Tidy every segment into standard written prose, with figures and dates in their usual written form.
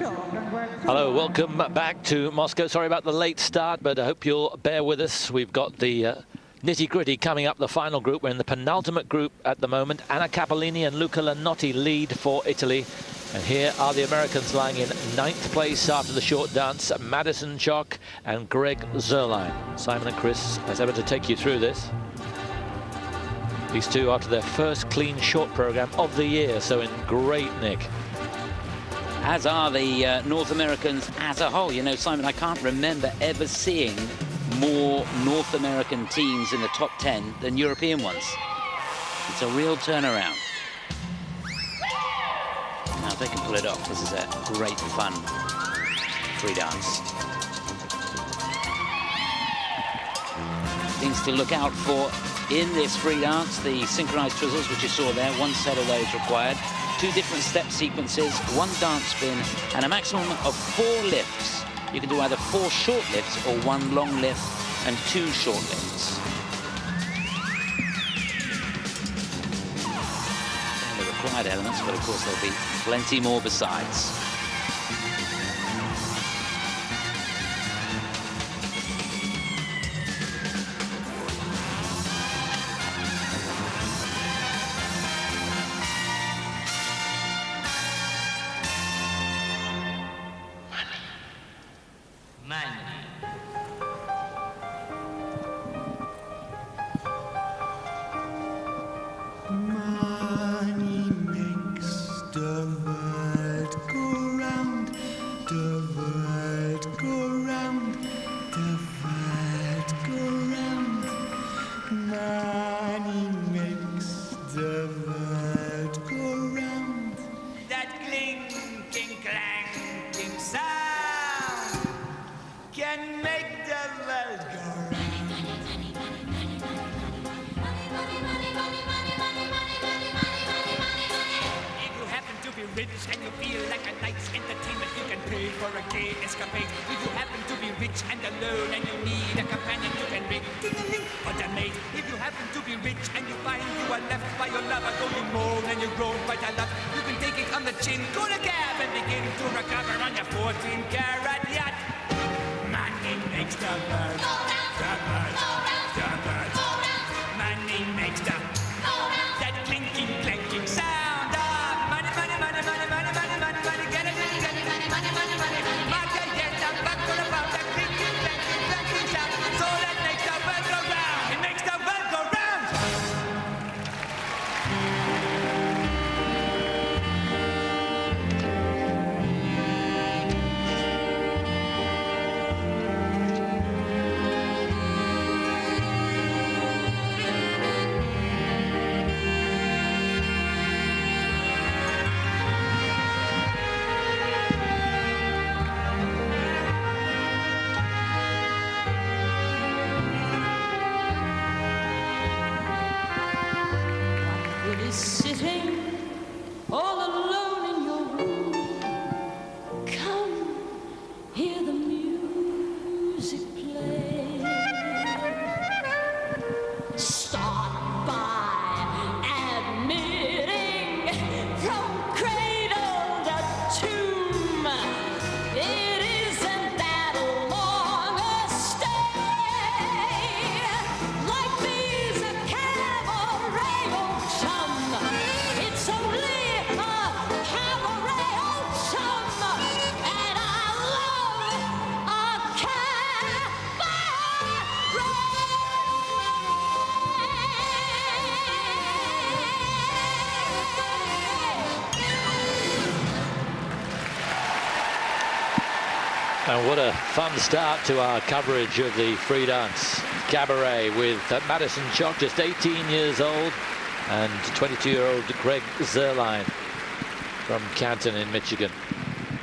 Hello, welcome back to Moscow. Sorry about the late start, but I hope you'll bear with us. We've got the nitty-gritty coming up, the final group. We're in the penultimate group at the moment. Anna Cappellini and Luca Lanotti lead for Italy. And here are the Americans lying in 9th place after the short dance. Madison, Chock and Greg Zuerlein. Simon and Chris, as ever, to take you through this. These two after their first clean short program of the year, so in great nick. As are the North Americans as a whole. You know, Simon, I can't remember ever seeing more North American teams in the top 10 than European ones. It's a real turnaround. Now, if they can pull it off, this is a great fun free dance. Things to look out for in this free dance, the synchronized twizzles, which you saw there, one set of those required, 2 different step sequences, 1 dance spin, and a maximum of 4 lifts. You can do either 4 short lifts or 1 long lift and 2 short lifts. The required elements, but of course there'll be plenty more besides. And what a fun start to our coverage of the free dance cabaret with Madison Chock, just 18 years old, and 22-year-old Greg Zuerlein from Canton in Michigan.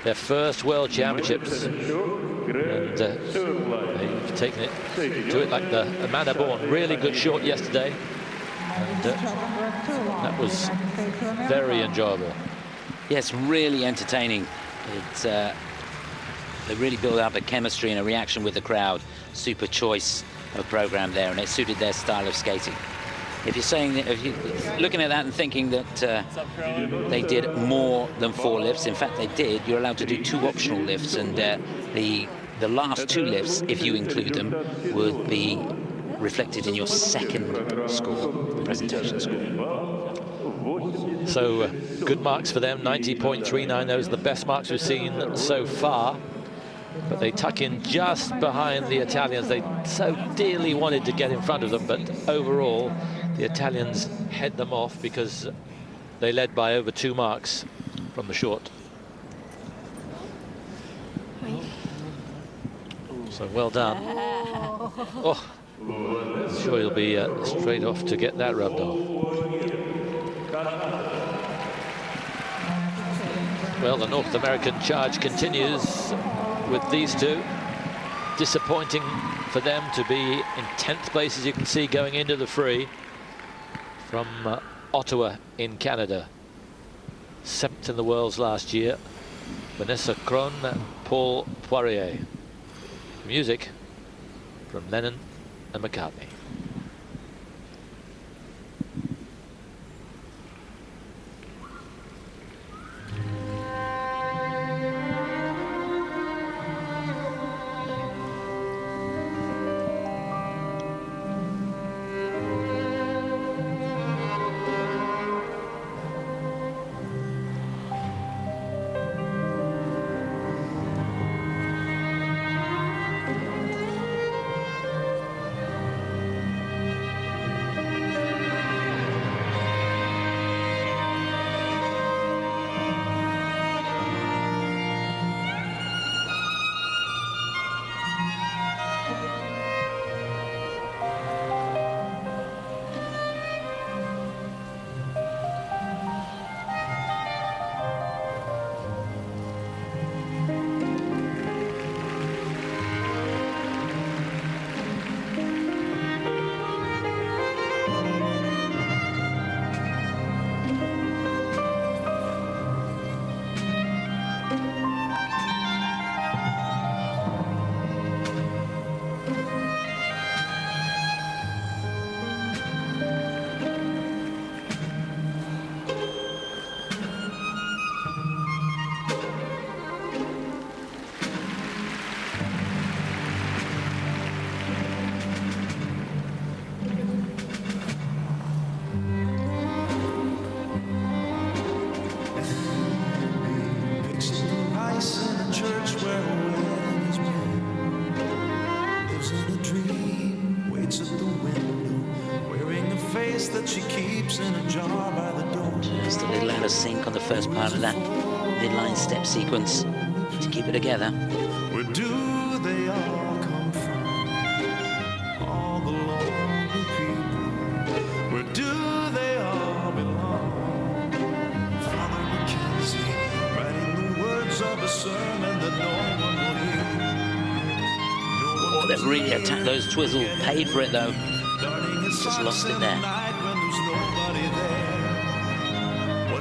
Their first World Championships. And they've taken it to it like the Amanda Bourne. Really good short yesterday. And that was very enjoyable. Yes, really entertaining. It's they really build up a chemistry and a reaction with the crowd. Super choice of program there, and it suited their style of skating. if you're saying that, if you're looking at that and thinking that they did more than 4 lifts, in fact they did, you're allowed to do 2 optional lifts, and the last 2 lifts, if you include them, would be reflected in your second score, presentation score. So good marks for them, 90.39. Those are the best marks we've seen so far. But they tuck in just behind the Italians. They so dearly wanted to get in front of them, but overall, the Italians head them off because they led by over 2 marks from the short. So well done. Oh, I'm sure he'll be straight off to get that rubbed off. Well, the North American charge continues with these two. Disappointing for them to be in 10th place, as you can see, going into the free from Ottawa in Canada. 7th in the worlds last year. Vanessa, Crone, Paul Poirier. Music from Lennon and McCartney. Just a little out of sync on the first part of that midline step sequence to keep it together. Where do they all come from? All the lonely people. Where do they all belong? Father Mackenzie writing the words of a sermon that no one will hear. Oh, they've really attacked those Twizzle. Paid for it though. Just lost it there.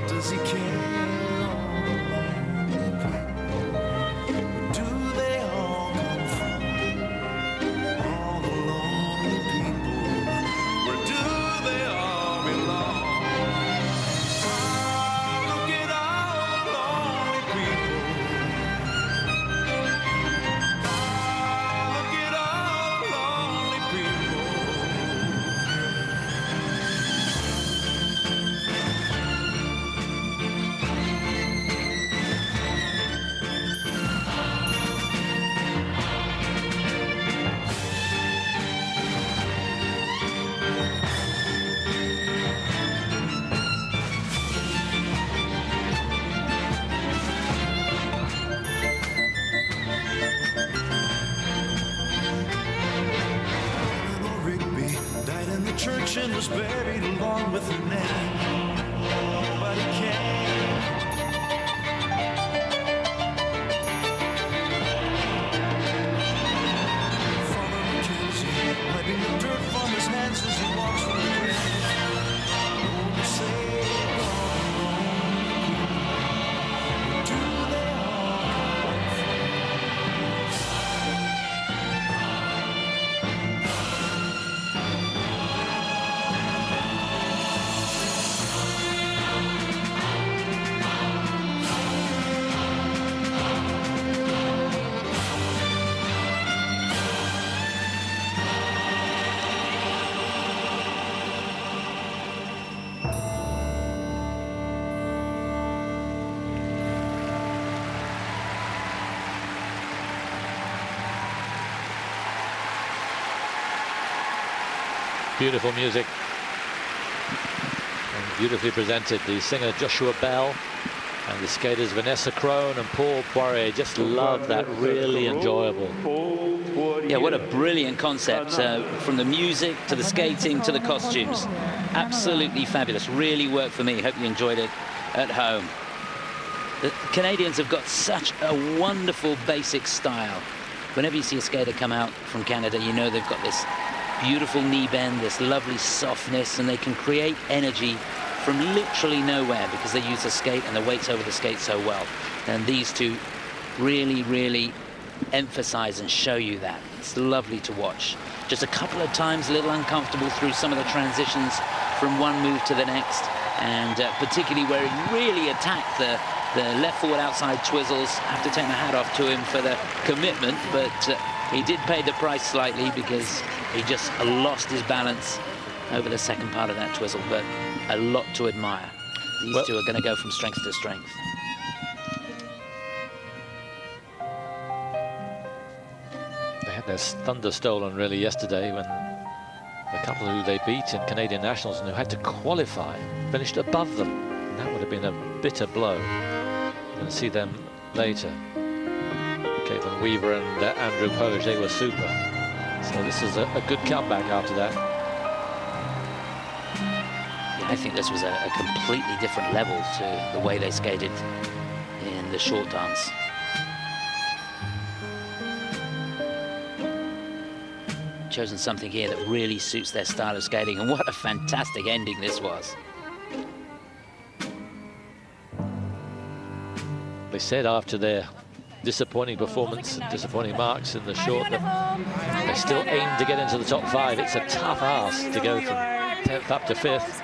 Does he care? Do they all come from? All the lonely people. Where do they all belong? Look at all the lonely people. Look at all the lonely people. Church and was buried along with her name. Nobody came. Father Mackenzie wiping the dirt from his hands as he walks from the grave. No one saved all the lonely people. Do they all come from? Beautiful music. And beautifully presented. The singer Joshua Bell and the skaters Vanessa Crone and Paul Poirier. Just love that. Really enjoyable. Yeah, what a brilliant concept, from the music to the skating to the costumes. Absolutely fabulous. Really worked for me. Hope you enjoyed it at home. The Canadians have got such a wonderful basic style. Whenever you see a skater come out from Canada, you know they've got this beautiful knee bend, this lovely softness, and they can create energy from literally nowhere because they use the skate and the weights over the skate so well. And these two really, really emphasize and show you that. It's lovely to watch. Just a couple of times a little uncomfortable through some of the transitions from one move to the next, and particularly where he really attacked the left forward outside twizzles. I have to take my hat off to him for the commitment, but he did pay the price slightly because he just lost his balance over the second part of that twizzle, but a lot to admire. These two are going to go from strength to strength. They had their thunder stolen really yesterday when the couple who they beat in Canadian Nationals and who had to qualify finished above them. And that would have been a bitter blow. We're going to see them later. Kaitlyn Weaver and Andrew Poje, they were super. So this is a good comeback after that. Yeah, I think this was a completely different level to the way they skated in the short dance. Chosen something here that really suits their style of skating, and what a fantastic ending this was. They said after their disappointing performance and disappointing marks in the short that they still aim to get into the top 5. It's a tough ask to go from 10th up to 5th,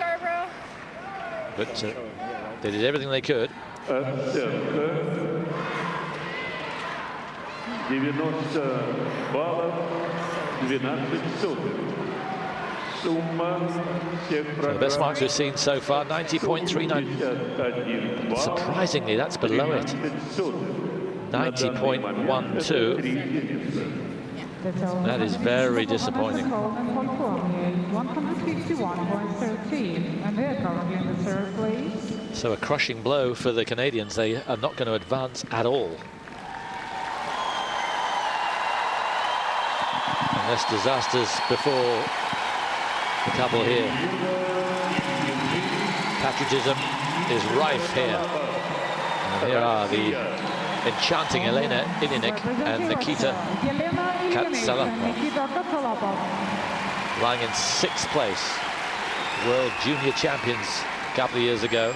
but they did everything they could. So the best marks we've seen so far, 90.39. Surprisingly, that's below it. 90.12. That is very disappointing. So a crushing blow for the Canadians. They are not going to advance at all. Unless disasters before the couple here. Patriotism is rife here. And here are the enchanting Elena Ilinykh and Nikita Katsalapov, lying in 6th place. World Junior Champions a couple of years ago.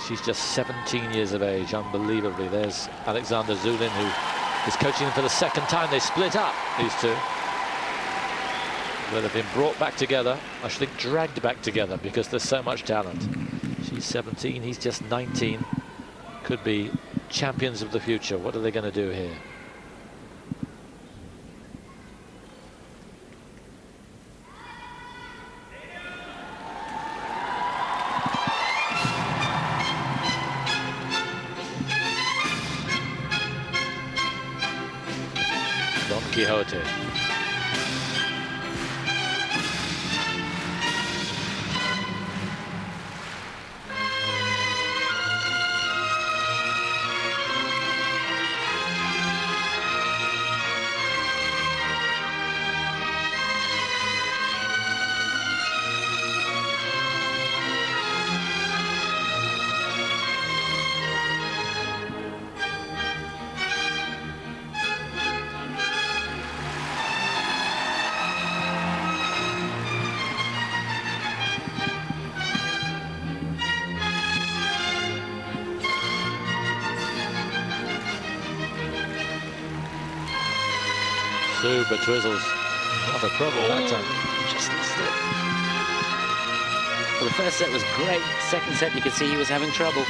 She's just 17 years of age, unbelievably. There's Alexander Zuerlein, who is coaching them for the second time. They split up, these two. But they've been brought back together, I should think dragged back together, because there's so much talent. She's 17, he's just 19. Could be champions of the future. What are they going to do here? Don Quixote. Super twizzles. Not a problem that time. Just missed it. Well, the first set was great. Second set, you could see he was having trouble.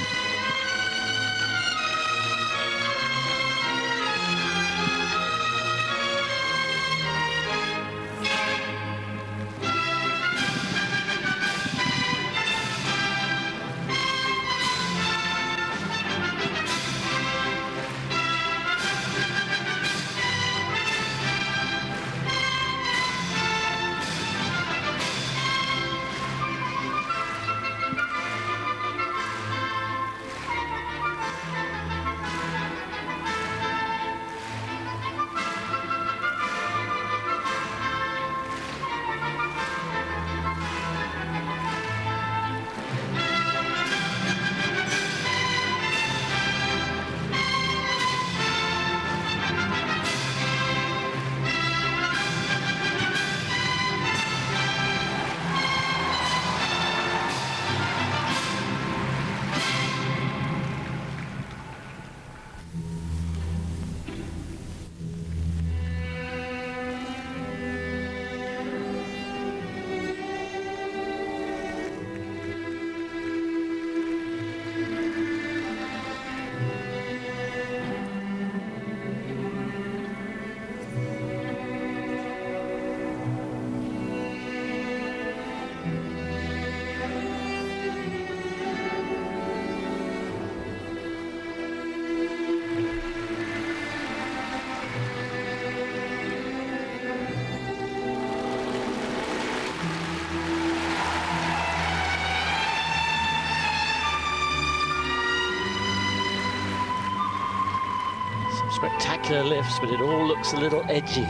Spectacular lifts, but it all looks a little edgy.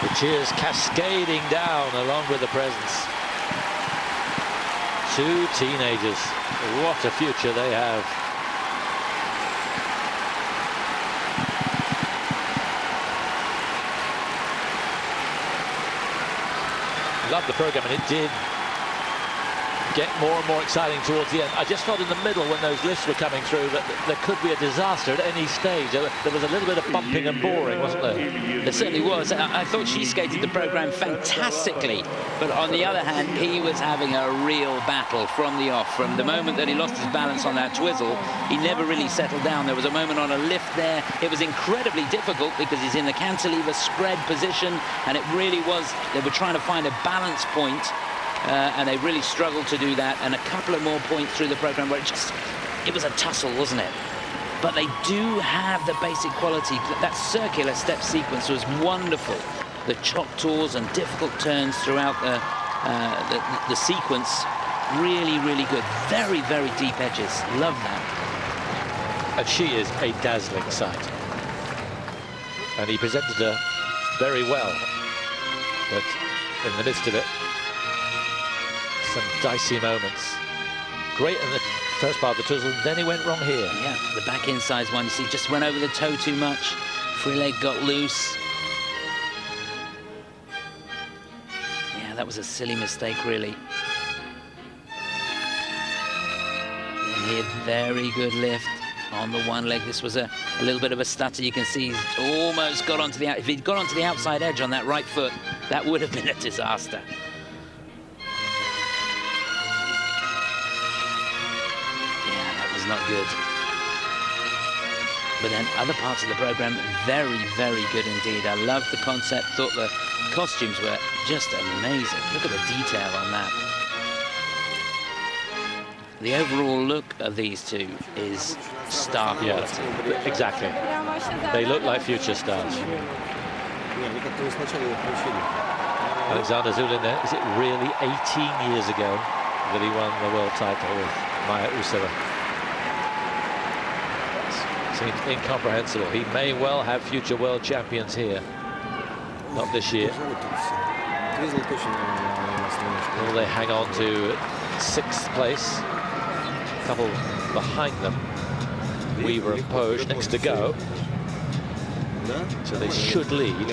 The cheers cascading down along with the presents. Two teenagers. What a future they have. Loved the program, and it did get more and more exciting towards the end. I just felt in the middle when those lifts were coming through that there could be a disaster at any stage. There was a little bit of bumping and boring, wasn't there? There certainly was. I thought she skated the program fantastically, but on the other hand, he was having a real battle from the off. From the moment that he lost his balance on that twizzle, he never really settled down. There was a moment on a lift there. It was incredibly difficult because he's in the cantilever spread position, and it really was, they were trying to find a balance point. And they really struggled to do that, and a couple of more points through the program where it was a tussle, wasn't it? But they do have the basic quality. That circular step sequence was wonderful. The chock tours and difficult turns throughout the sequence, really, really good. Very, very deep edges. Love that. And she is a dazzling sight. And he presented her very well, but in the midst of it, some dicey moments. Great in the first part of the twizzle, then he went wrong here. Yeah, the back inside one, you see, just went over the toe too much. Free leg got loose. Yeah, that was a silly mistake, really. Then he had very good lift on the one leg. This was a little bit of a stutter. You can see he's almost got onto the, if he'd got onto the outside edge on that right foot, that would have been a disaster. Not good. But then other parts of the program, very, very good indeed. I loved the concept, thought the costumes were just amazing. Look at the detail on that. The overall look of these two is star quality. Yeah, exactly. They look like future stars. Alexander Zuerlein there. Is it really 18 years ago that he won the world title with Maia Shibutani? Seems incomprehensible. He may well have future world champions here. Not this year. Will they hang on to 6th place? A couple behind them. Weaver and Poje next to go. So they should lead.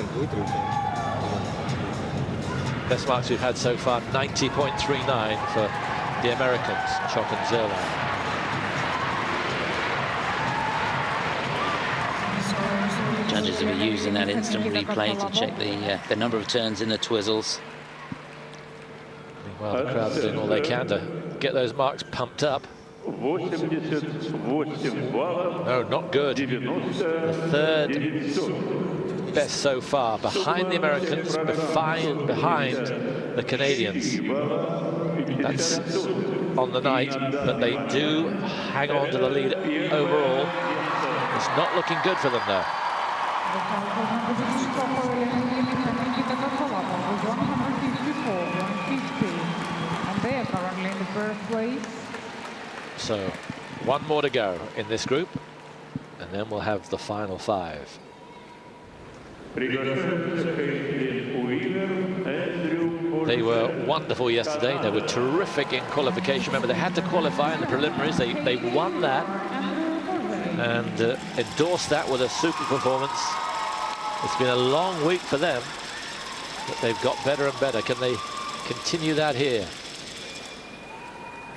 Best marks we've had so far, 90.39 for the Americans, Chock and Zuerlein. Judges will be using that instant replay to check the number of turns in the twizzles. Meanwhile, the crowd are doing all they can to get those marks pumped up. No, not good. The third best so far, behind the Americans, behind the Canadians. That's on the night, but they do hang on to the lead overall. It's not looking good for them, though. Nikita Katsalapov with 154, 150, and they are currently in the first place. So one more to go in this group, and then we'll have the final 5. They were wonderful yesterday. They were terrific in qualification. Remember, they had to qualify in the preliminaries. They won that and endorsed that with a super performance. It's been a long week for them, but they've got better and better. Can they continue that here?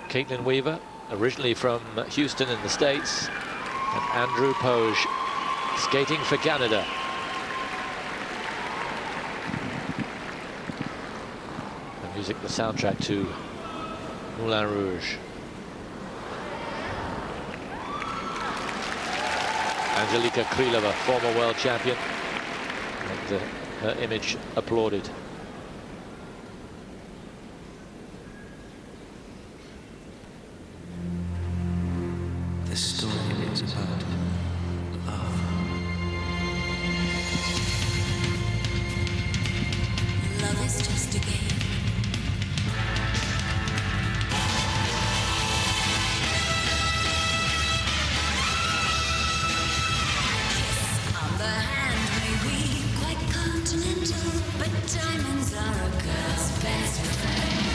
Kaitlyn Weaver, originally from Houston in the States, and Andrew Poje skating for Canada. The music, the soundtrack to Moulin Rouge. Angelika Krylova, former world champion, and her image applauded. This story is about love. Love is just a game. Kiss on the hand may be quite continental, but diamonds are a girl's best friend.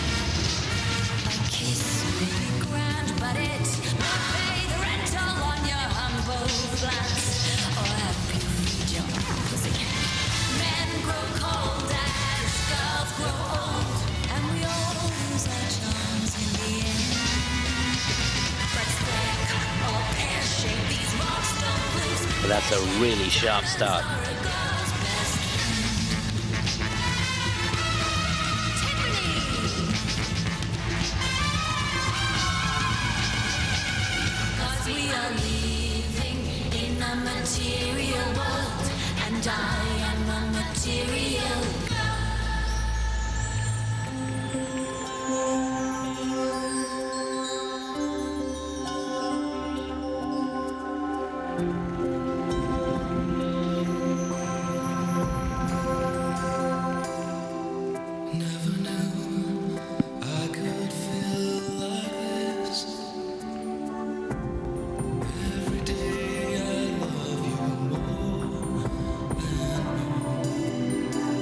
A kiss may be grand, but it won't pay the rental on your humble flats, or help you feed your pussycat. Men grow cold as girls grow old, and we all lose our charms in the end. But square or pear-shaped, these rocks don't lose. But that's a really sharp start. Are a girl's best friend. Tiffany! 'Cause we are living in a material world, and I am a material girl. Never knew I could feel like this. Every day I love you more and more.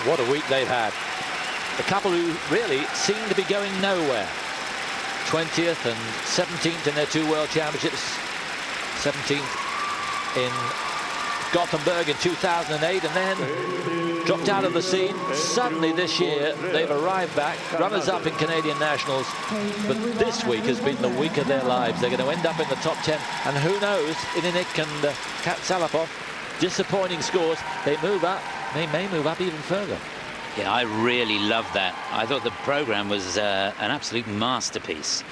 What a week they've had. The couple who really seem to be going nowhere. 20th and 17th in their 2 World Championships. 17th in Gothenburg in 2008, and then dropped out of the scene. Suddenly this year they've arrived back, runners-up in Canadian Nationals, but this week has been the week of their lives. They're going to end up in the top 10, and who knows, Ilinykh and Katsalapov, disappointing scores. They move up, they may move up even further. Yeah, I really loved that. I thought the program was an absolute masterpiece.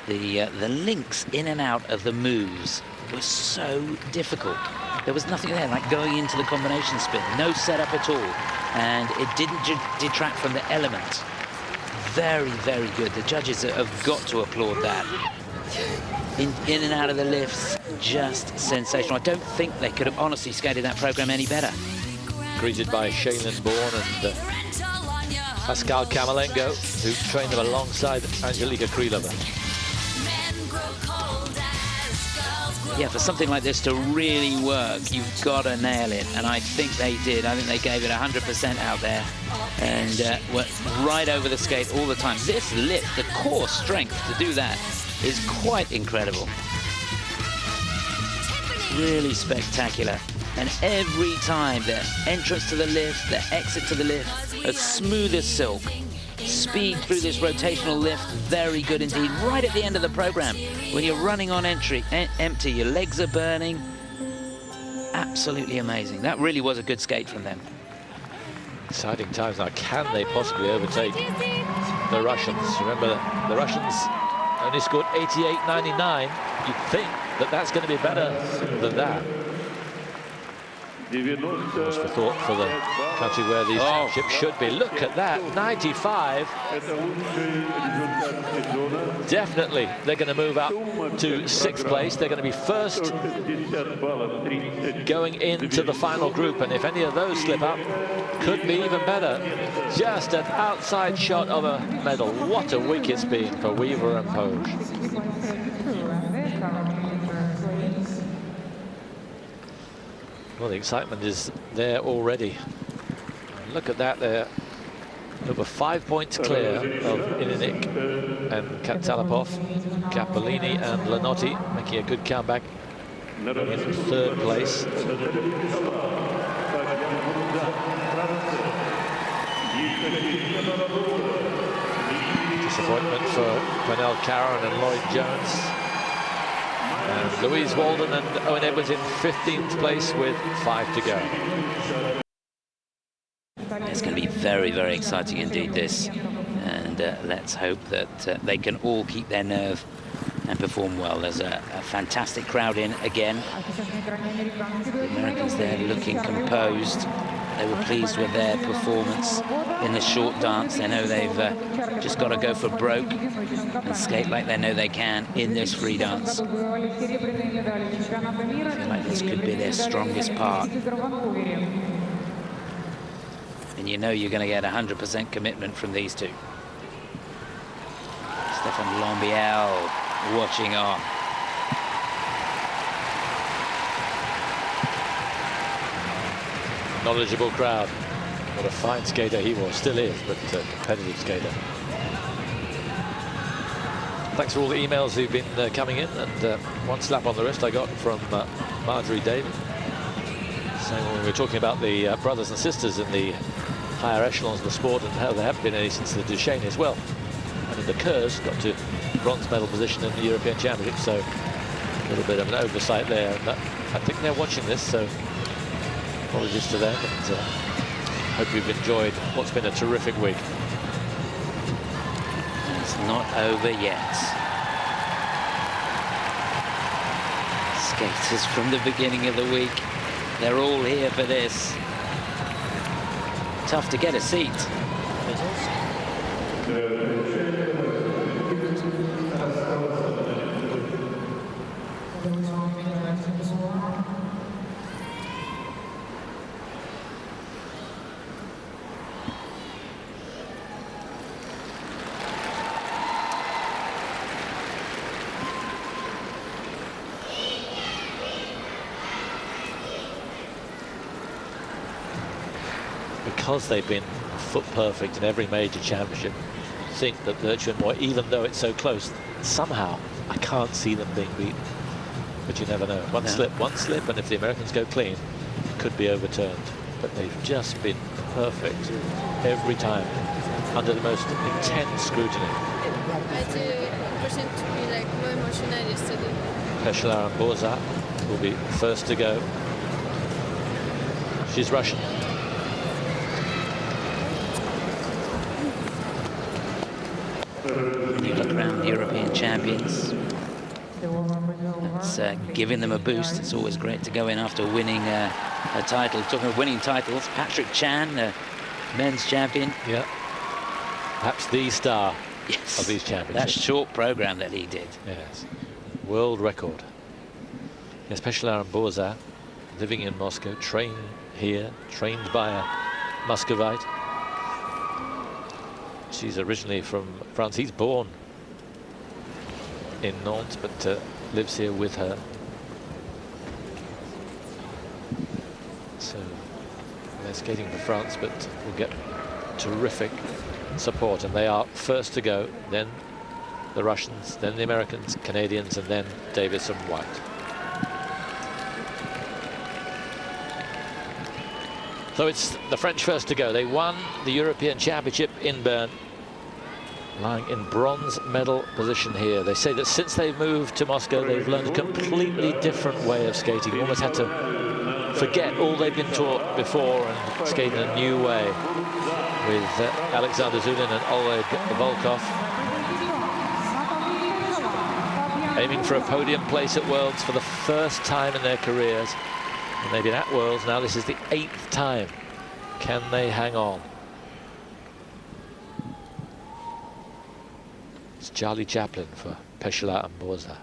The links in and out of the moves was so difficult. There was nothing there like going into the combination spin, no setup at all, and it didn't detract from the element. Very, very good. The judges have got to applaud that. In and out of the lifts, just sensational. I don't think they could have honestly skated that program any better. Greeted by Shaylin Bourne and Pascal Kamalengo, who trained them alongside Angelika Krylova. Yeah, for something like this to really work, you've got to nail it, and I think they did. I think they gave it 100% out there and went right over the skate all the time. This lift, the core strength to do that is quite incredible. Really spectacular. And every time their entrance to the lift, their exit to the lift, as smooth as silk. Speed through this rotational lift, very good indeed. Right at the end of the program, when you're running on empty, your legs are burning. Absolutely amazing. That really was a good skate from them. Exciting times now. Can they possibly overtake the Russians? Remember, the Russians only scored 88.99. You'd think that that's going to be better than that. What's for thought for the country where these championships should be. Look at that, 95. Definitely, they're going to move up to 6th place. They're going to be first going into the final group, and if any of those slip up, could be even better. Just an outside shot of a medal. What a week it's been for Weaver and Poje. Well, the excitement is there already. Look at that there. Over 5 points clear of Ilinykh and Katsalapov. Cappellini and Lenotti making a good comeback in 3rd place. Disappointment for Pernell Caron and Lloyd Jones. And Louise Walden and Owen Edwards in 15th place with 5 to go. It's going to be very, very exciting indeed, this. And let's hope that they can all keep their nerve and perform well. There's a fantastic crowd in again. The Americans there looking composed. They were pleased with their performance in the short dance. They know they've just got to go for broke and skate like they know they can in this free dance. I feel like this could be their strongest part. And you know you're going to get 100% commitment from these two. Stefan Lambiel watching on. Knowledgeable crowd. What a fine skater he was, still is, but competitive skater. Thanks for all the emails who've been coming in, and one slap on the wrist I got from Marjorie David, saying when we were talking about the brothers and sisters in the higher echelons of the sport and how there haven't been any since the Duchesne as well. And the Kerrs got to bronze medal position in the European Championship, so a little bit of an oversight there. And I think they're watching this, so apologies to them, and hope you've enjoyed what's been a terrific week. It's not over yet. Skaters from the beginning of the week, they're all here for this. Tough to get a seat. Because they've been foot perfect in every major championship, think that Virtue and Moir, even though it's so close, somehow I can't see them being beaten. But you never know. One slip, and if the Americans go clean, it could be overturned. But they've just been perfect every time, under the most intense scrutiny. I did pretend to be like more emotional yesterday. Péchalat and Bourzat will be first to go. She's Russian. When you look around the European champions, it's giving them a boost. It's always great to go in after winning a title. Talking of winning titles, Patrick Chan, men's champion. Yeah. Perhaps the star Yes. of these championships. That short program that he did. Yes. World record. Yes, Péchalat and Bourzat, living in Moscow, trained here, trained by a Muscovite. She's originally from France. He's born in Nantes, but lives here with her. So they're skating for France, but will get terrific support. And they are first to go, then the Russians, then the Americans, Canadians, and then Davis and White. So it's the French first to go. They won the European Championship in Bern, lying in bronze medal position here. They say that since they've moved to Moscow, they've learned a completely different way of skating. Almost had to forget all they've been taught before and skate in a new way with Alexander Zuerlein and Oleg Volkov, aiming for a podium place at Worlds for the first time in their careers. And they've been at Worlds now. This is the 8th time. Can they hang on? It's Charlie Chaplin for Péchalat and Bourzat.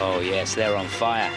Oh yes, they're on fire.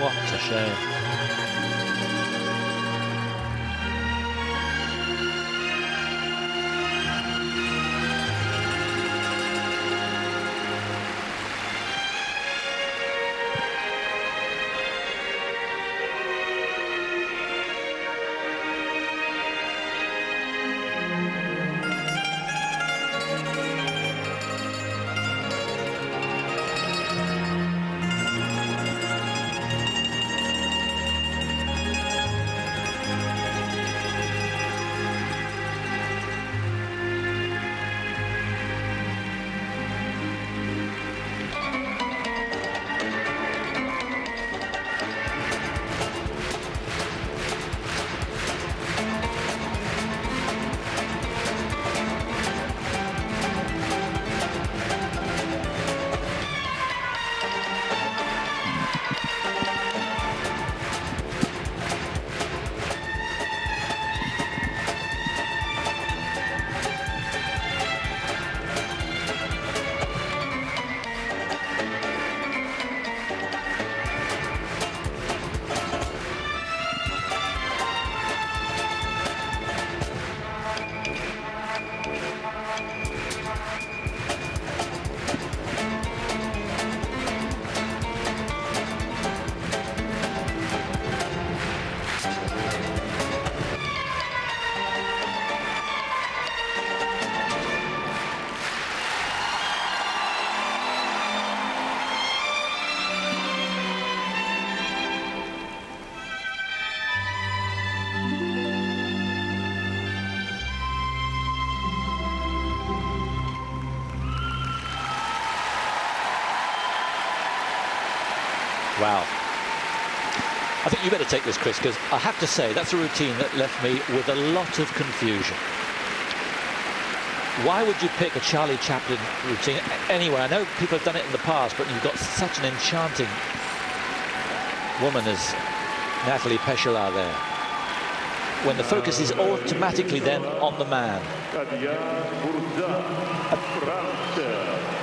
What a shame. Wow. I think you better take this, Chris, because I have to say that's a routine that left me with a lot of confusion. Why would you pick a Charlie Chaplin routine anyway? I know people have done it in the past, but you've got such an enchanting woman as Nathalie Péchalat there, when the focus is automatically then on the man.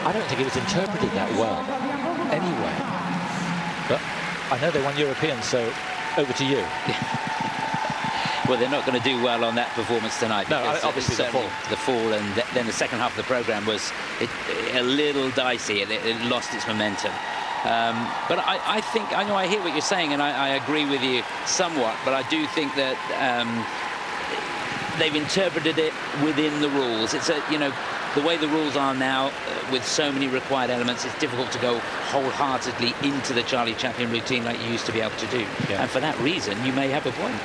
I don't think it was interpreted that well anyway. But I know they won Europeans, so over to you. Well, they're not going to do well on that performance tonight. No, obviously the fall, and then the second half of the program was a little dicey. It lost its momentum. But I think, I know I hear what you're saying, and I agree with you somewhat, but I do think that they've interpreted it within the rules. It's the way the rules are now, with so many required elements, it's difficult to go wholeheartedly into the Charlie Chaplin routine like you used to be able to do. Yeah. And for that reason, you may have a point,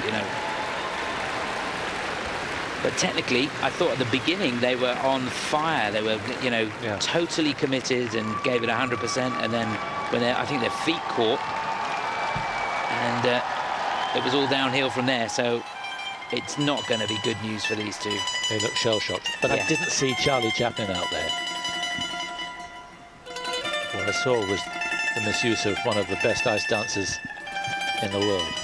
But technically, I thought at the beginning they were on fire. They were, totally committed and gave it 100%. And then when I think their feet caught, and it was all downhill from there. So it's not going to be good news for these two. They look shell-shocked. But I didn't see Charlie Chaplin out there. What I saw was the misuse of one of the best ice dancers in the world.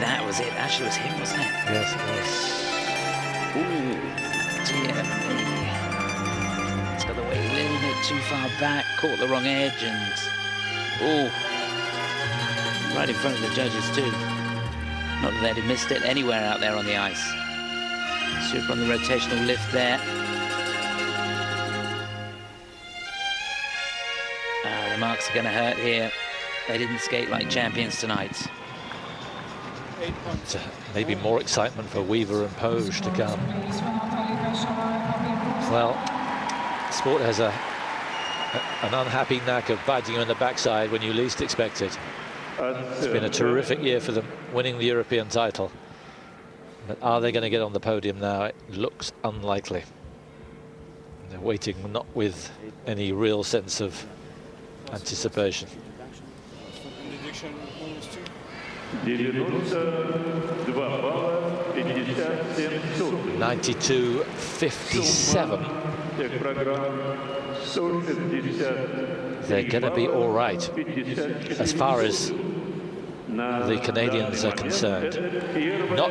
That was it. Actually, it was him, wasn't it? Yes, it was. Ooh, dear me. It's got the way a little bit too far back, caught the wrong edge, and right in front of the judges too. Not that they'd have missed it anywhere out there on the ice. Super on the rotational lift there. The marks are going to hurt here. They didn't skate like champions tonight. Maybe more excitement for Weaver and Poje to come. Well, sport has an unhappy knack of biting you in the backside when you least expect it. It's been a terrific year for them, winning the European title. But are they going to get on the podium now? It looks unlikely. They're waiting, not with any real sense of anticipation. 92.57. They're going to be all right as far as the Canadians are concerned. Not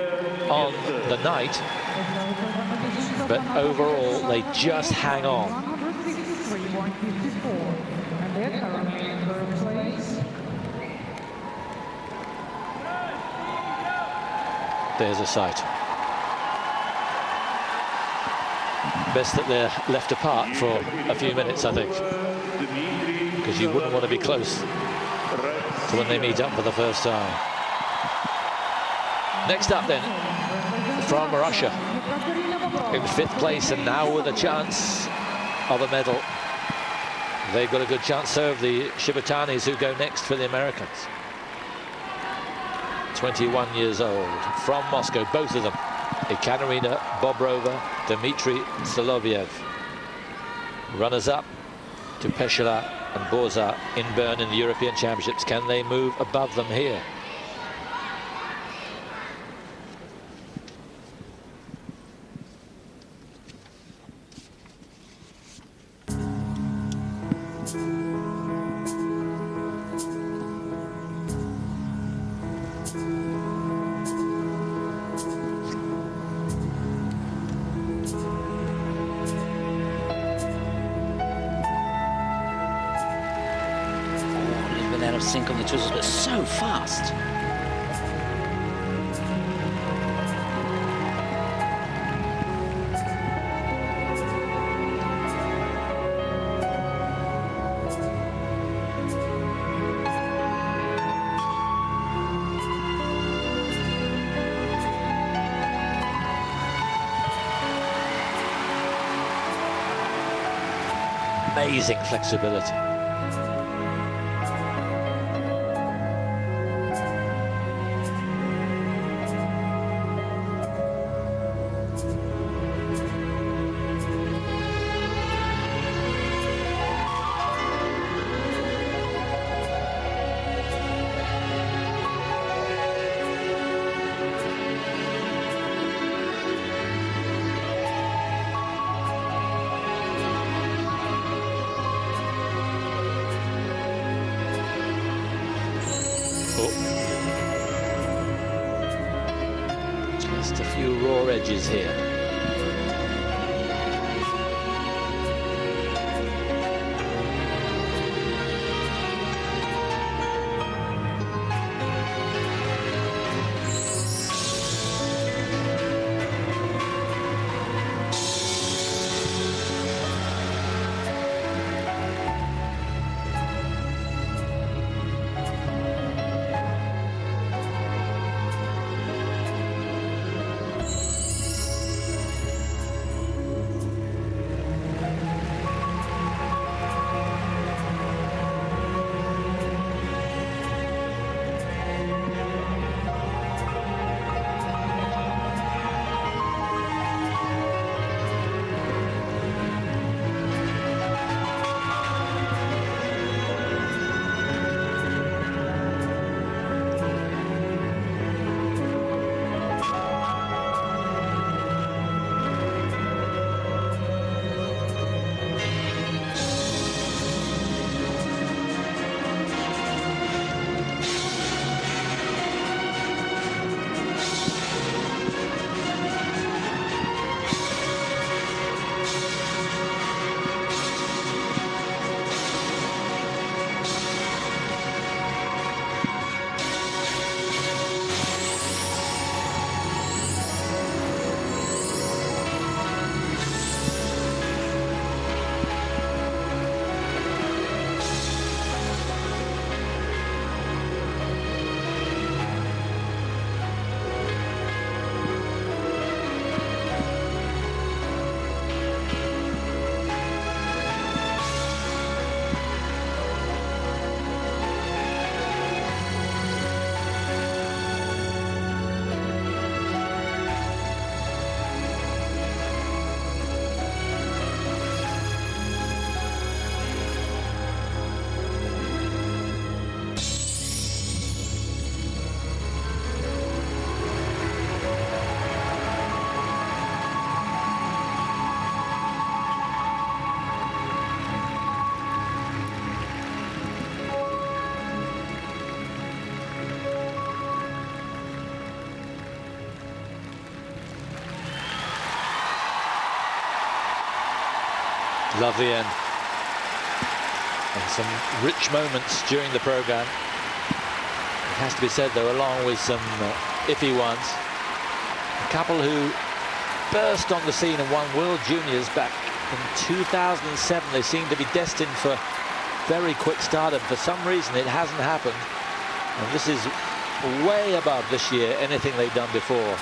on the night, but overall they just hang on. There's a sight. Best that they're left apart for a few minutes, I think, because you wouldn't want to be close to when they meet up for the first time. Next up then, from Russia, in 5th place and now with a chance of a medal. They've got a good chance, so have the Shibutanis, who go next for the Americans. 21 years old, from Moscow, both of them. Ekaterina, Bobrova, Dmitri, Soloviev. Runners-up to Péchalat and Bourzat in Bern in the European Championships. Can they move above them here? Sync on the twizzles, but so fast. Amazing flexibility. Just a few raw edges here. Lovely end. And some rich moments during the program. It has to be said, though, along with some iffy ones. A couple who burst on the scene and won World Juniors back in 2007. They seem to be destined for very quick start, and for some reason it hasn't happened. And this is way above this year anything they've done before.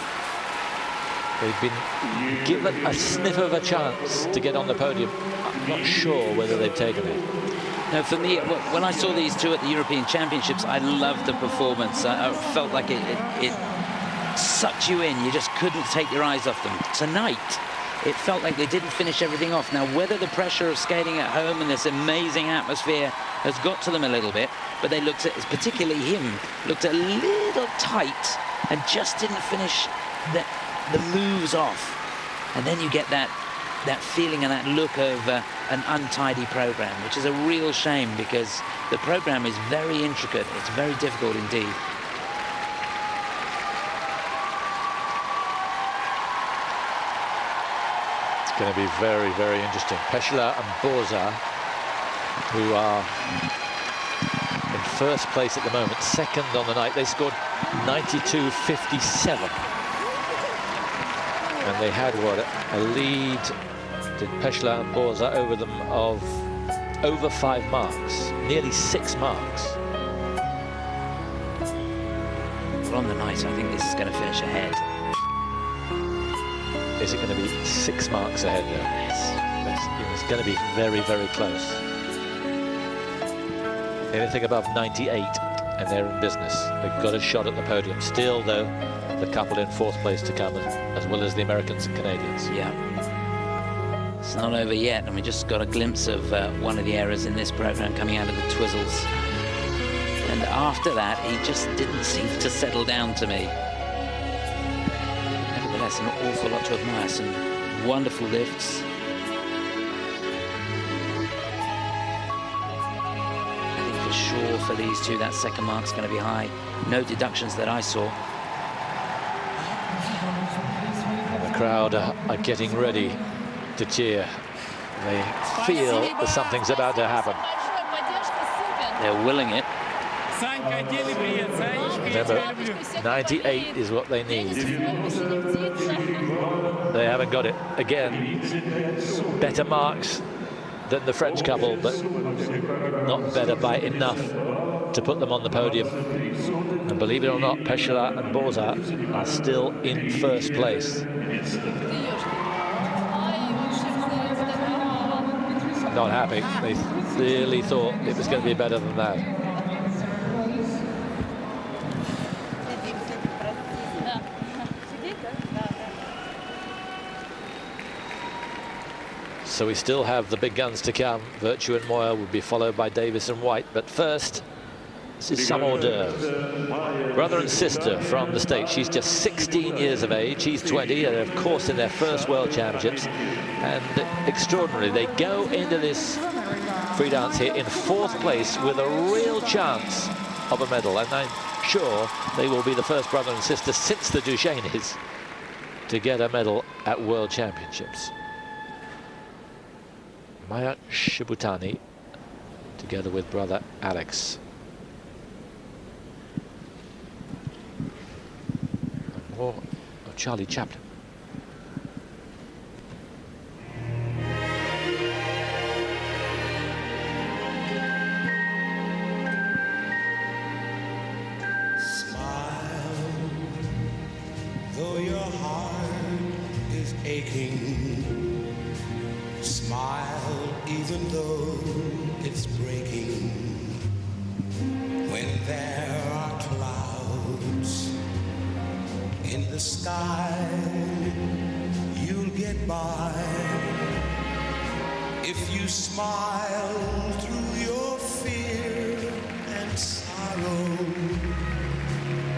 They've been given a sniff of a chance to get on the podium. I'm not sure whether they've taken it. No, for me, when I saw these two at the European Championships, I loved the performance. I felt like it sucked you in. You just couldn't take your eyes off them. Tonight, it felt like they didn't finish everything off. Now, whether the pressure of skating at home and this amazing atmosphere has got to them a little bit, but they looked at, particularly him, looked a little tight and just didn't finish the moves off. And then you get that feeling and that look of an untidy program, which is a real shame because the program is very intricate. It's very difficult indeed. It's going to be very, very interesting. Péchalat and Bourzat, who are in first place at the moment, second on the night. They scored 92.57. And they had, what, a lead, did Péchalat and Bourzat over them of over 5 marks, nearly 6 marks. Well, on the night, I think this is going to finish ahead. Is it going to be 6 marks ahead, though? Yes. It's going to be very, very close. Anything above 98, and they're in business. They've got a shot at the podium. Still, though, the couple in 4th place to come, as well as the Americans and Canadians. Yeah. It's not over yet, and we just got a glimpse of one of the errors in this program coming out of the twizzles. And after that, he just didn't seem to settle down to me. Nevertheless, an awful lot to admire. Some wonderful lifts. I think for sure for these two, that second mark's going to be high. No deductions that I saw. crowd are getting ready to cheer. They feel that something's about to happen. They're willing it. Remember, 98 is what they need. They haven't got it. Again, better marks than the French couple, but not better by enough to put them on the podium. And believe it or not, Péchalat and Bourzat are still in first place. Not happy. They clearly thought it was going to be better than that. So we still have the big guns to come. Virtue and Moir will be followed by Davis and White. But first, this is some hors d'oeuvres. Brother and sister from the States. She's just 16 years of age. He's 20, and of course in their first World Championships. And extraordinary, they go into this free dance here in 4th place with a real chance of a medal. And I'm sure they will be the first brother and sister since the Duchesnes to get a medal at World Championships. Maia Shibutani together with brother Alex. And more of Charlie Chaplin. Smile, though your heart is aching. Smile, even though it's breaking. When there are clouds in the sky, you'll get by. If you smile through your fear and sorrow,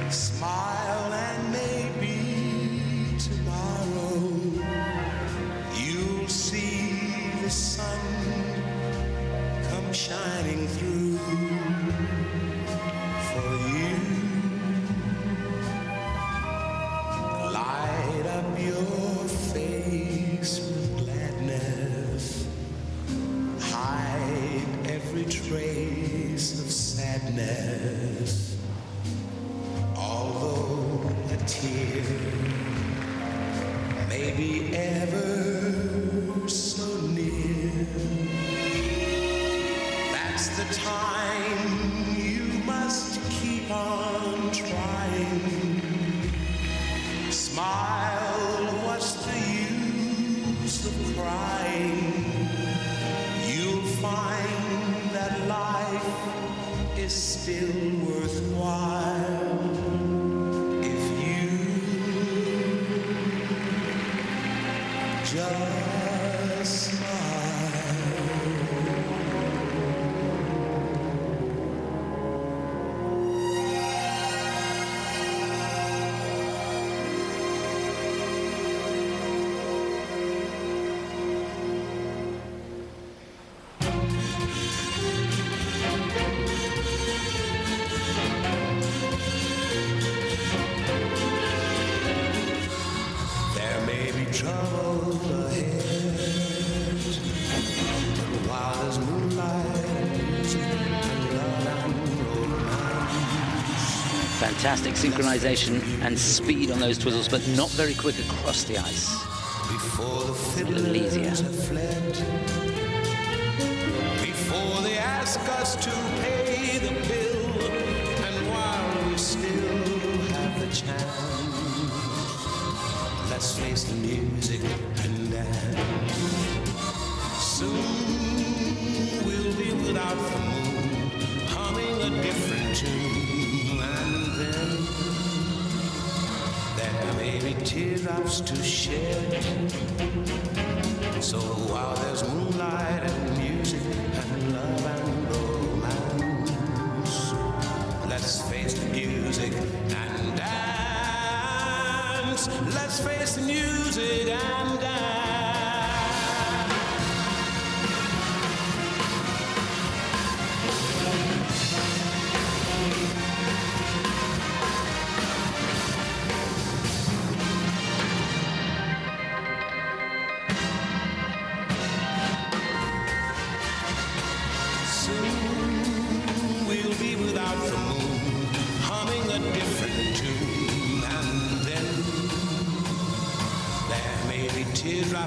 smile and maybe tomorrow you'll see the sun come shining through for you. Light up your face with gladness. Hide every trace of sadness. Although a tear may be ever so near, that's the time you must keep on trying. Smile, what's the use of crying? You'll find that life is still worthwhile if you just There may be trouble ahead, while there's moonlight, music, and love and romance. Fantastic synchronization and speed on those twizzles, but not very quick across the ice. Before the A little easier. fiddlers have fled, before they ask us to pay the bill, and while we still have the chance, let's face the music and dance. Soon we'll be without the moon, humming a different tune, and then there may be teardrops to shed. So while there's moonlight and music and love and romance, let's face the music and dance. Let's face the music and dance.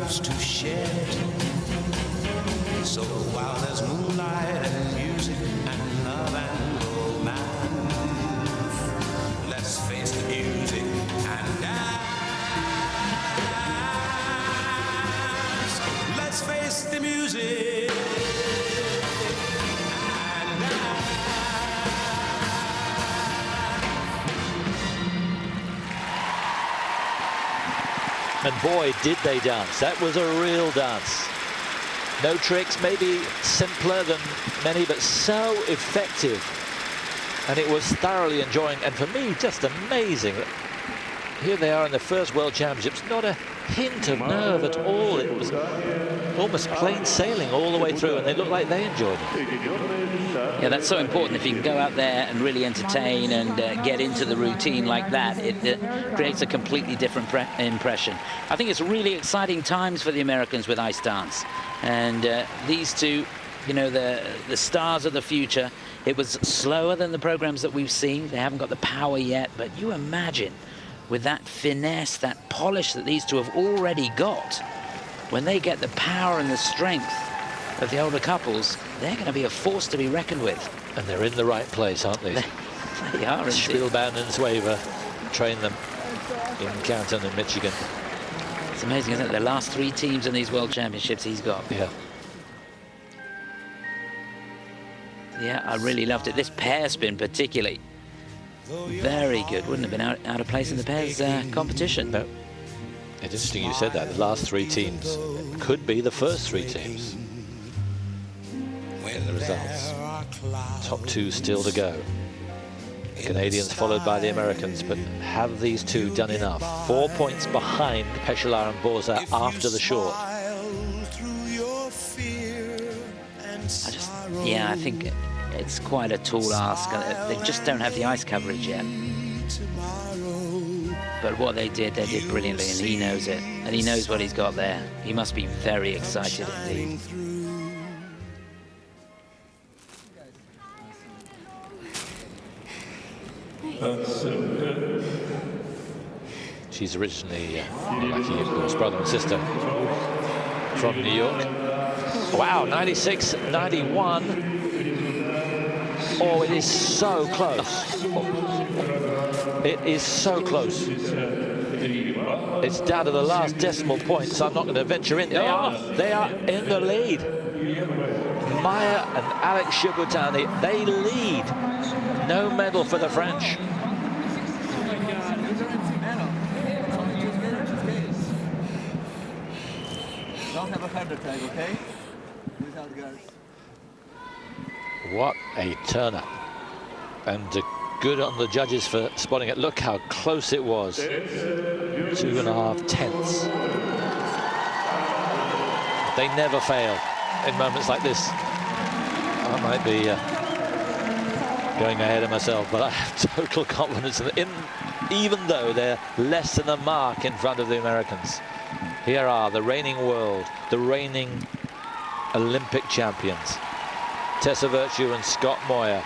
loves to share. So while there's moonlight and music and love and romance, let's face the music and dance. Let's face the music and dance. And boy, did they dance. That was a real dance. No tricks, maybe simpler than many, but so effective. And it was thoroughly enjoying, and for me, just amazing. Here they are in the first World Championships, not a hint of nerve at all. It was almost plain sailing all the way through, and they looked like they enjoyed it. Yeah, that's so important. If you can go out there and really entertain and get into the routine like that, it creates a completely different impression. I think it's really exciting times for the Americans with ice dance. And these two, you know, the stars of the future. It was slower than the programs that we've seen. They haven't got the power yet, but you imagine with that finesse, that polish that these two have already got, when they get the power and the strength of the older couples, they're going to be a force to be reckoned with. And they're in the right place, aren't they? They are. Spielbaum and Weaver trained them in Canton and Michigan. It's amazing, isn't it? The last 3 teams in these World Championships he's got. Yeah. Yeah, I really loved it. This pair spin particularly. Very good. Wouldn't have been out of place in the pairs competition. No. It's interesting you said that. The last 3 teams could be the first 3 teams in the results. Top 2 still to go. The Canadians followed by the Americans, but have these two done enough? 4 points behind Péchalat and Bourzat after the short. I think it's quite a tall ask. They just don't have the ice coverage yet. But what they did brilliantly, and he knows it. And he knows what he's got there. He must be very excited indeed. She's originally, like he, of course, brother and sister from New York. Wow, 96, 91. Oh, it is so close. It is so close. It's down to the last decimal point, so I'm not going to venture in. They are in the lead. Maia and Alex Shibutani, they lead. No medal for the French. Don't have a feather tag, okay? Without guards. What a turn-up. And good on the judges for spotting it. Look how close it was. 2.5 tenths. They never fail in moments like this. I might be going ahead of myself, but I have total confidence in even though they're less than a mark in front of the Americans. Here are the reigning world, the reigning Olympic champions, Tessa Virtue and Scott Moir.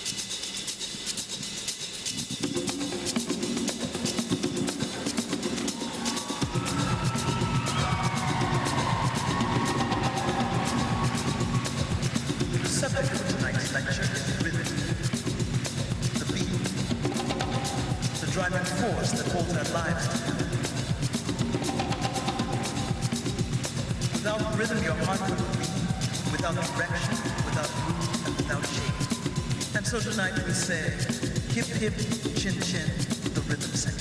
So difficult. And so tonight we say, hip hip, chin chin, hip hip, chin chin.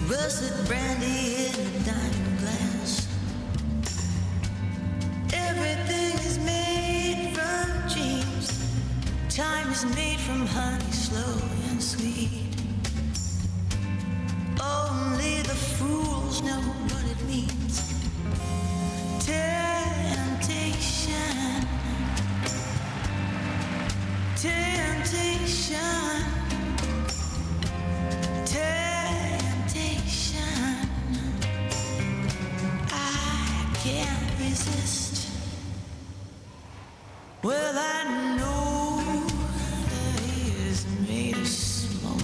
Russet brandy in a diamond glass. Everything is made from dreams. Time is made from honey, slow and sweet. Only the fools know what it means. Temptation, temptation, temptation. I can't resist. Well, I know that he is made of smoke,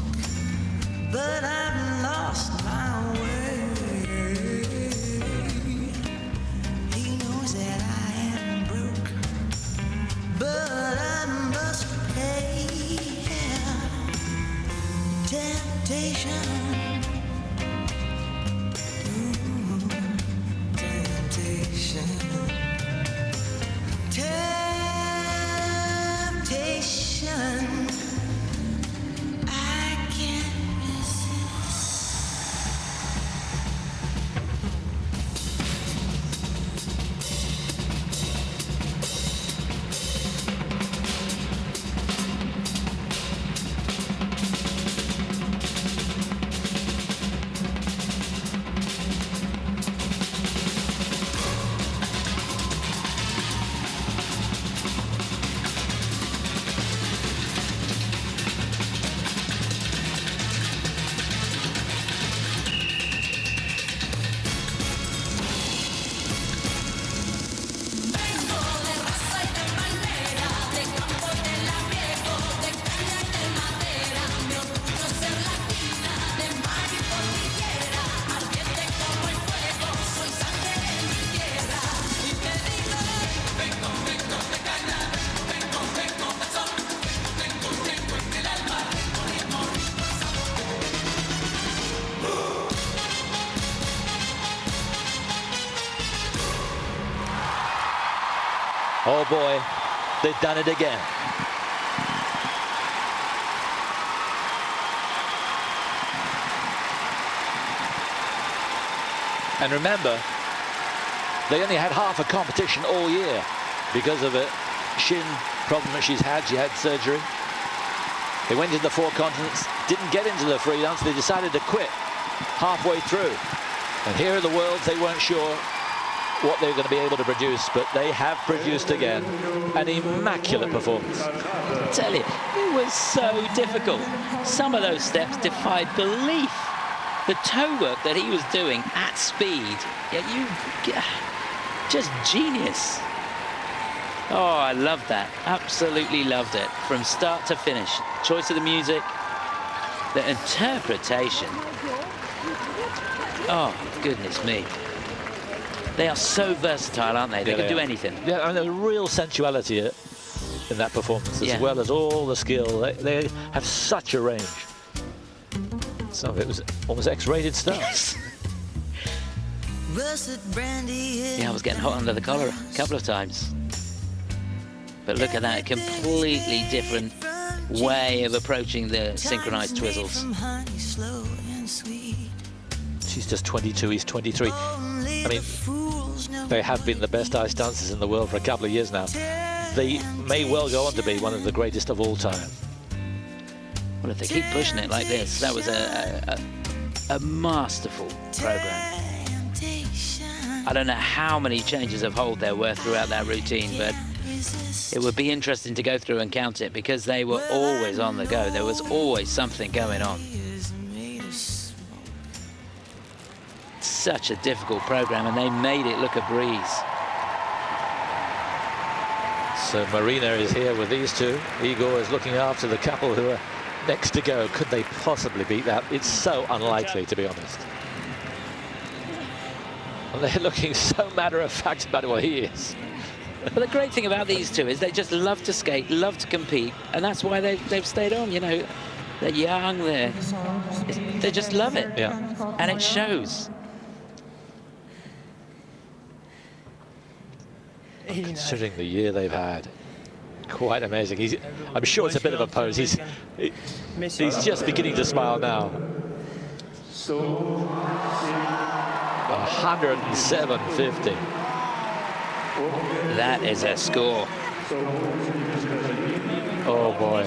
but I've lost my way. He knows that I am broke, but I must pay. Temptation, ooh, temptation, temptation. I can't resist. Oh boy, they've done it again. And remember, they only had half a competition all year because of a shin problem that she's had. She had surgery. They went into the 4 continents, didn't get into the freelance. They decided to quit halfway through. And here in the Worlds, they weren't sure what they were going to be able to produce, but they have produced again an immaculate performance. I tell you, it was so difficult. Some of those steps defied belief. The toe work that he was doing at speed, just genius. Oh, I loved that. Absolutely loved it. From start to finish. Choice of the music, the interpretation. Oh, goodness me. They are so versatile, aren't they? They can do anything. Yeah, and there's real sensuality in that performance, as well as all the skill. They have such a range. Some of it was almost X-rated stuff. Yeah, I was getting hot under the collar a couple of times. But look at that, a completely different way of approaching the synchronized twizzles. She's just 22, he's 23. I mean, they have been the best ice dancers in the world for a couple of years now. They may well go on to be one of the greatest of all time. Well, if they keep pushing it like this, that was a masterful program. I don't know how many changes of hold there were throughout that routine, but it would be interesting to go through and count it because they were always on the go. There was always something going on. Such a difficult program, and they made it look a breeze. So Marina is here with these two. Igor is looking after the couple who are next to go. Could they possibly beat that? It's so unlikely, to be honest. And they're looking so matter-of-fact about what he is. But the great thing about these two is they just love to skate, love to compete, and that's why they've stayed on. You know, they're young, they just love it. Yeah. And it shows. Considering the year they've had, quite amazing. I'm sure it's a bit of a pose. He's just beginning to smile now. 107.50. That is a score. Oh boy.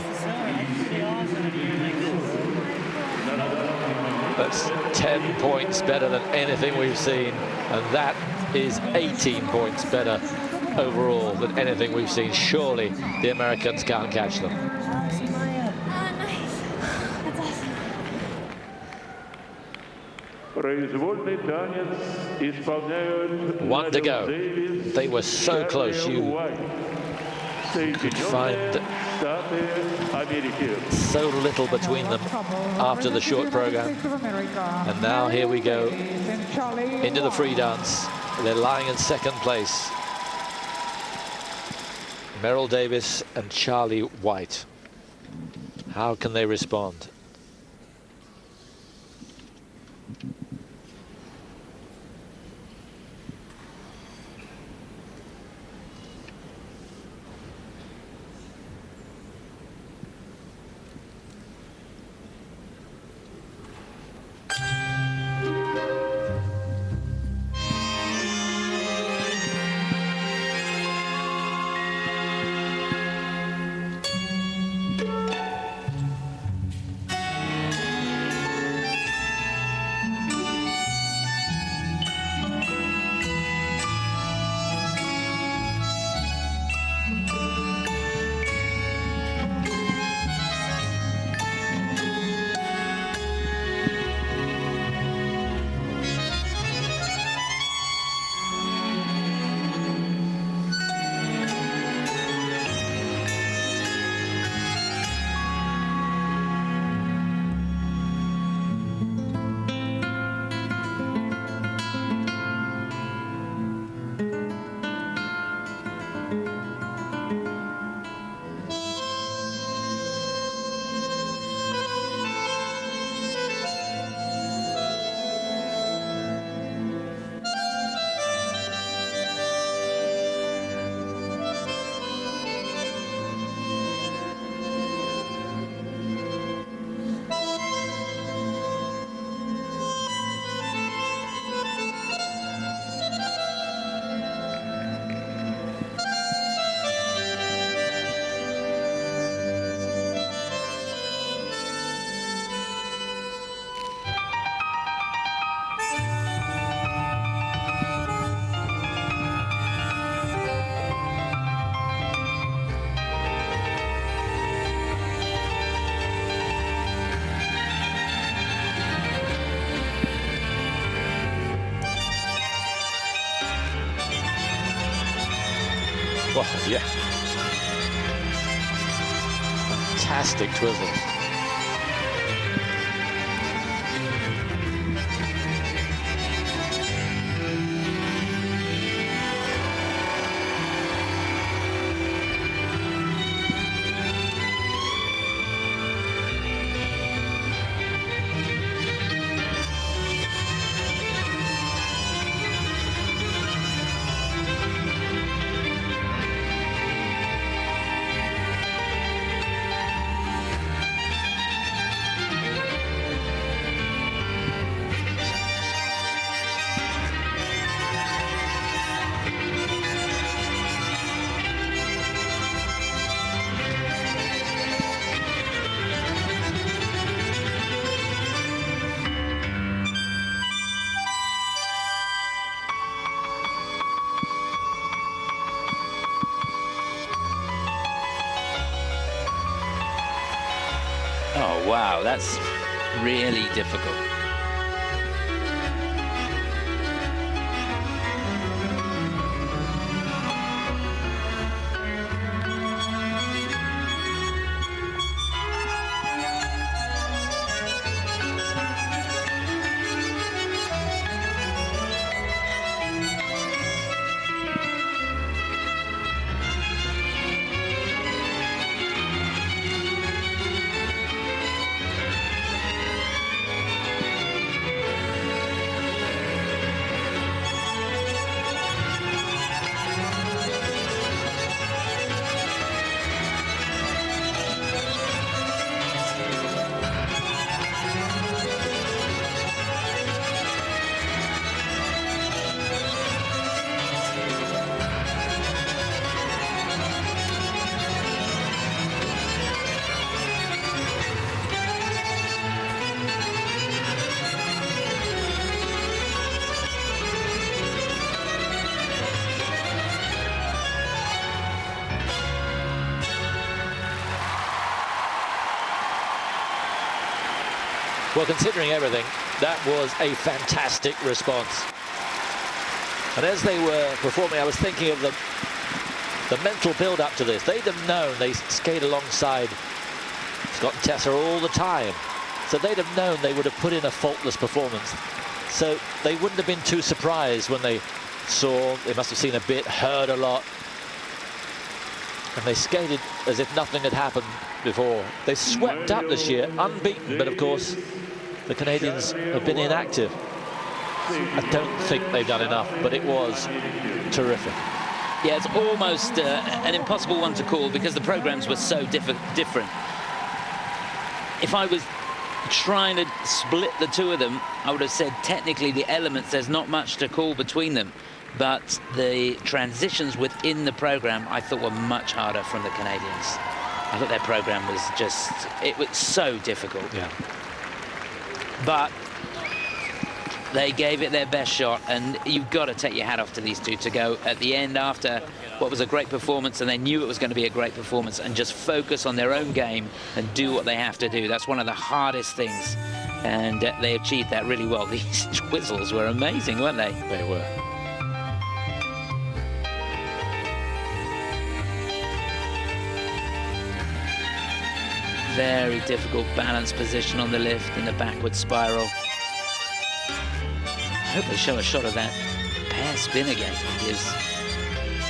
That's 10 points better than anything we've seen, and that is 18 points better overall than anything we've seen. Surely the Americans can't catch them. One to go. They were so close. You could find so little between them after the short program. And now here we go into the free dance. They're lying in second place. Meryl Davis and Charlie White. How can they respond? Oh, yeah. Fantastic twizzle. Oh, wow, that's really difficult. Well, considering everything, that was a fantastic response. And as they were performing, I was thinking of the mental build-up to this. They'd have known, they skate alongside Scott and Tessa all the time. So they'd have known they would have put in a faultless performance. So they wouldn't have been too surprised when they saw, they must have seen a bit, heard a lot. And they skated as if nothing had happened before. They swept up this year, unbeaten, but of course, the Canadians have been inactive. I don't think they've done enough, but it was terrific. Yeah, it's almost an impossible one to call because the programs were so different. If I was trying to split the two of them, I would have said technically the elements, there's not much to call between them, but the transitions within the program I thought were much harder from the Canadians. I thought their program was just, it was so difficult. Yeah. But they gave it their best shot, and you've got to take your hat off to these two to go at the end after what was a great performance, and they knew it was going to be a great performance, and just focus on their own game and do what they have to do. That's one of the hardest things, and they achieved that really well. These twizzles were amazing, weren't they? They were. Very difficult balance position on the lift in the backward spiral. I hope they show a shot of that pair spin again, because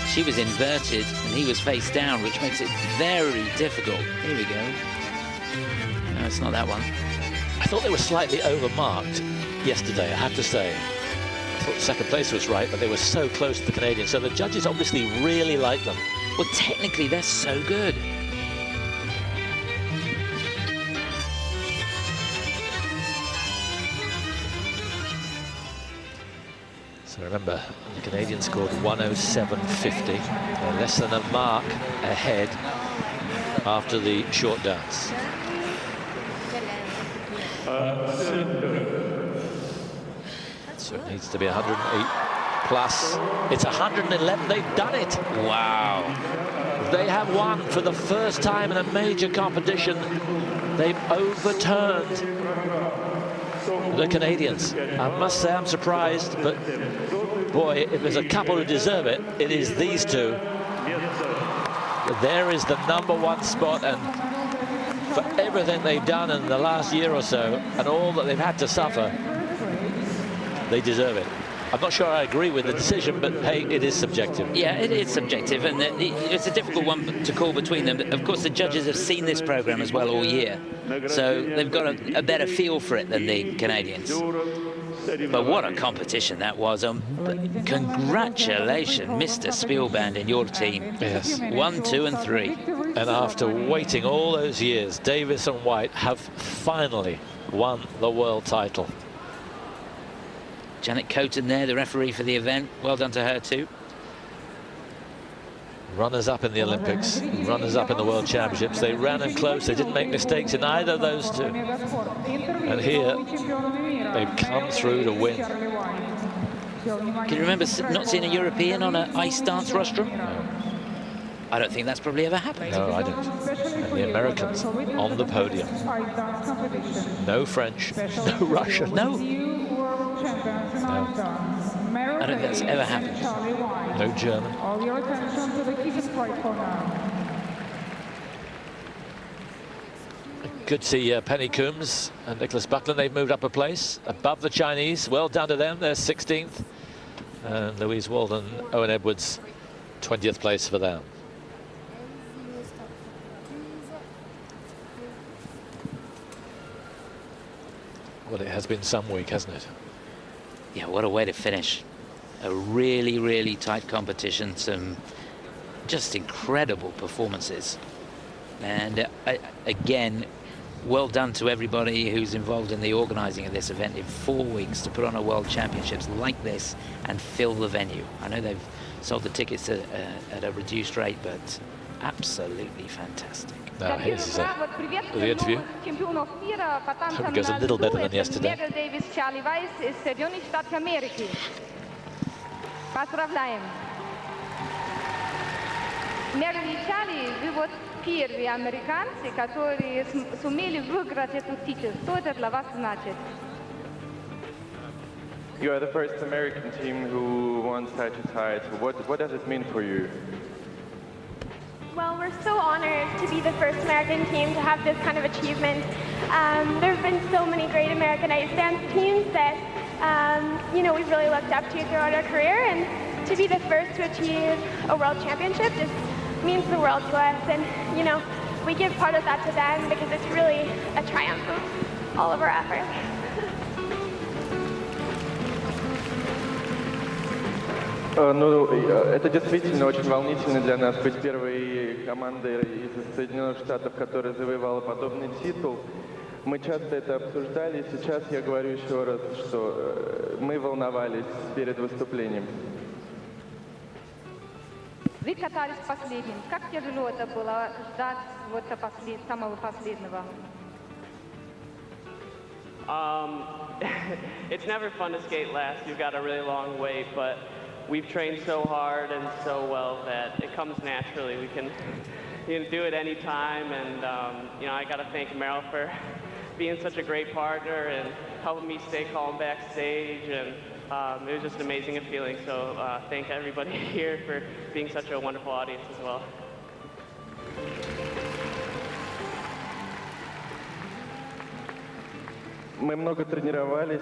she was inverted and he was face down, which makes it very difficult. Here we go. No, it's not that one. I thought they were slightly overmarked yesterday, I have to say. I thought second place was right, but they were so close to the Canadians, so the judges obviously really like them. Well, technically, they're so good. So remember, the Canadians scored 107.50. They're less than a mark ahead after the short dance. So it needs to be 108 plus. It's 111. They've done it. Wow. They have won for the first time in a major competition. They've overturned the Canadians. I must say I'm surprised, but boy, if there's a couple who deserve it, it is these two. There is the #1 spot, and for everything they've done in the last year or so and all that they've had to suffer, they deserve it. I'm not sure I agree with the decision, but hey, it is subjective. Yeah, it is subjective, and it's a difficult one to call between them. Of course, the judges have seen this program as well all year, so they've got a better feel for it than the Canadians. But what a competition that was. Congratulations, Mr. Spielband and your team. Yes. 1, 2, and 3. And after waiting all those years, Davis and White have finally won the world title. Janet Coton there, the referee for the event. Well done to her too. Runners-up in the Olympics, runners-up in the World Championships. They ran them close. They didn't make mistakes in either of those two. And here, they've come through to win. Can you remember not seeing a European on an ice dance rostrum? No. I don't think that's probably ever happened. No, I don't. And the Americans on the podium. No French, no Russian. No. I don't think that's ever happened. No German. Good to see Penny Coombs and Nicholas Buckland. They've moved up a place above the Chinese. Well done to them. They're 16th. And Louise Walden, Owen Edwards, 20th place for them. Well, it has been some week, hasn't it? Yeah, what a way to finish. A really, really tight competition. Some just incredible performances. And again, well done to everybody who's involved in the organising of this event in 4 weeks to put on a World Championships like this and fill the venue. I know they've sold the tickets at a reduced rate, but absolutely fantastic. Now here's the interview. Hope it goes a little better than yesterday. Meryl Davis Charlie White из Соединенных Штатов Америки. Поздравляем. Meryl и Charlie, вы вот первые американцы, которые сумели выиграть эту титул. Что это для вас значит? You are the first American team who won such a title. What does it mean for you? Well, we're so honored to be the first American team to have this kind of achievement. There have been so many great American ice dance teams that, we've really looked up to throughout our career, and to be the first to achieve a world championship just means the world to us. And, we give part of that to them because it's really a triumph of all of our efforts. Это действительно очень волнительно для нас быть первой командой из Соединенных Штатов, которая завоевала подобный титул. Мы часто это обсуждали, и сейчас я говорю еще раз, что мы волновались перед выступлением. Вы катались последним. Как тяжело это было ждать самого последнего? It's never fun to skate last. You've got a really long wait, but we've trained so hard and so well that it comes naturally. We can do it anytime, and I got to thank Meryl for being such a great partner and helping me stay calm backstage, and it was just an amazing feeling. So thank everybody here for being such a wonderful audience as well. Мы много тренировались,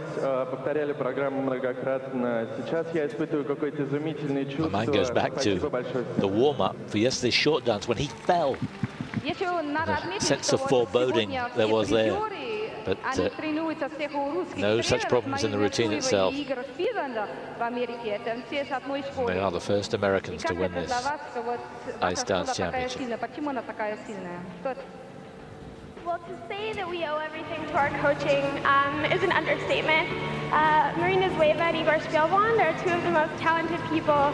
повторяли программу многократно. Сейчас я испытываю какое-то изумительное чувство. My man goes back to the warm-up for yesterday's short dance when he fell. The sense of foreboding there was there, but no such problems in the routine itself. They are the first Americans to win this ice dance championship. Well, to say that we owe everything to our coaching is an understatement. Marina Zueva and Igor Spielbond are two of the most talented people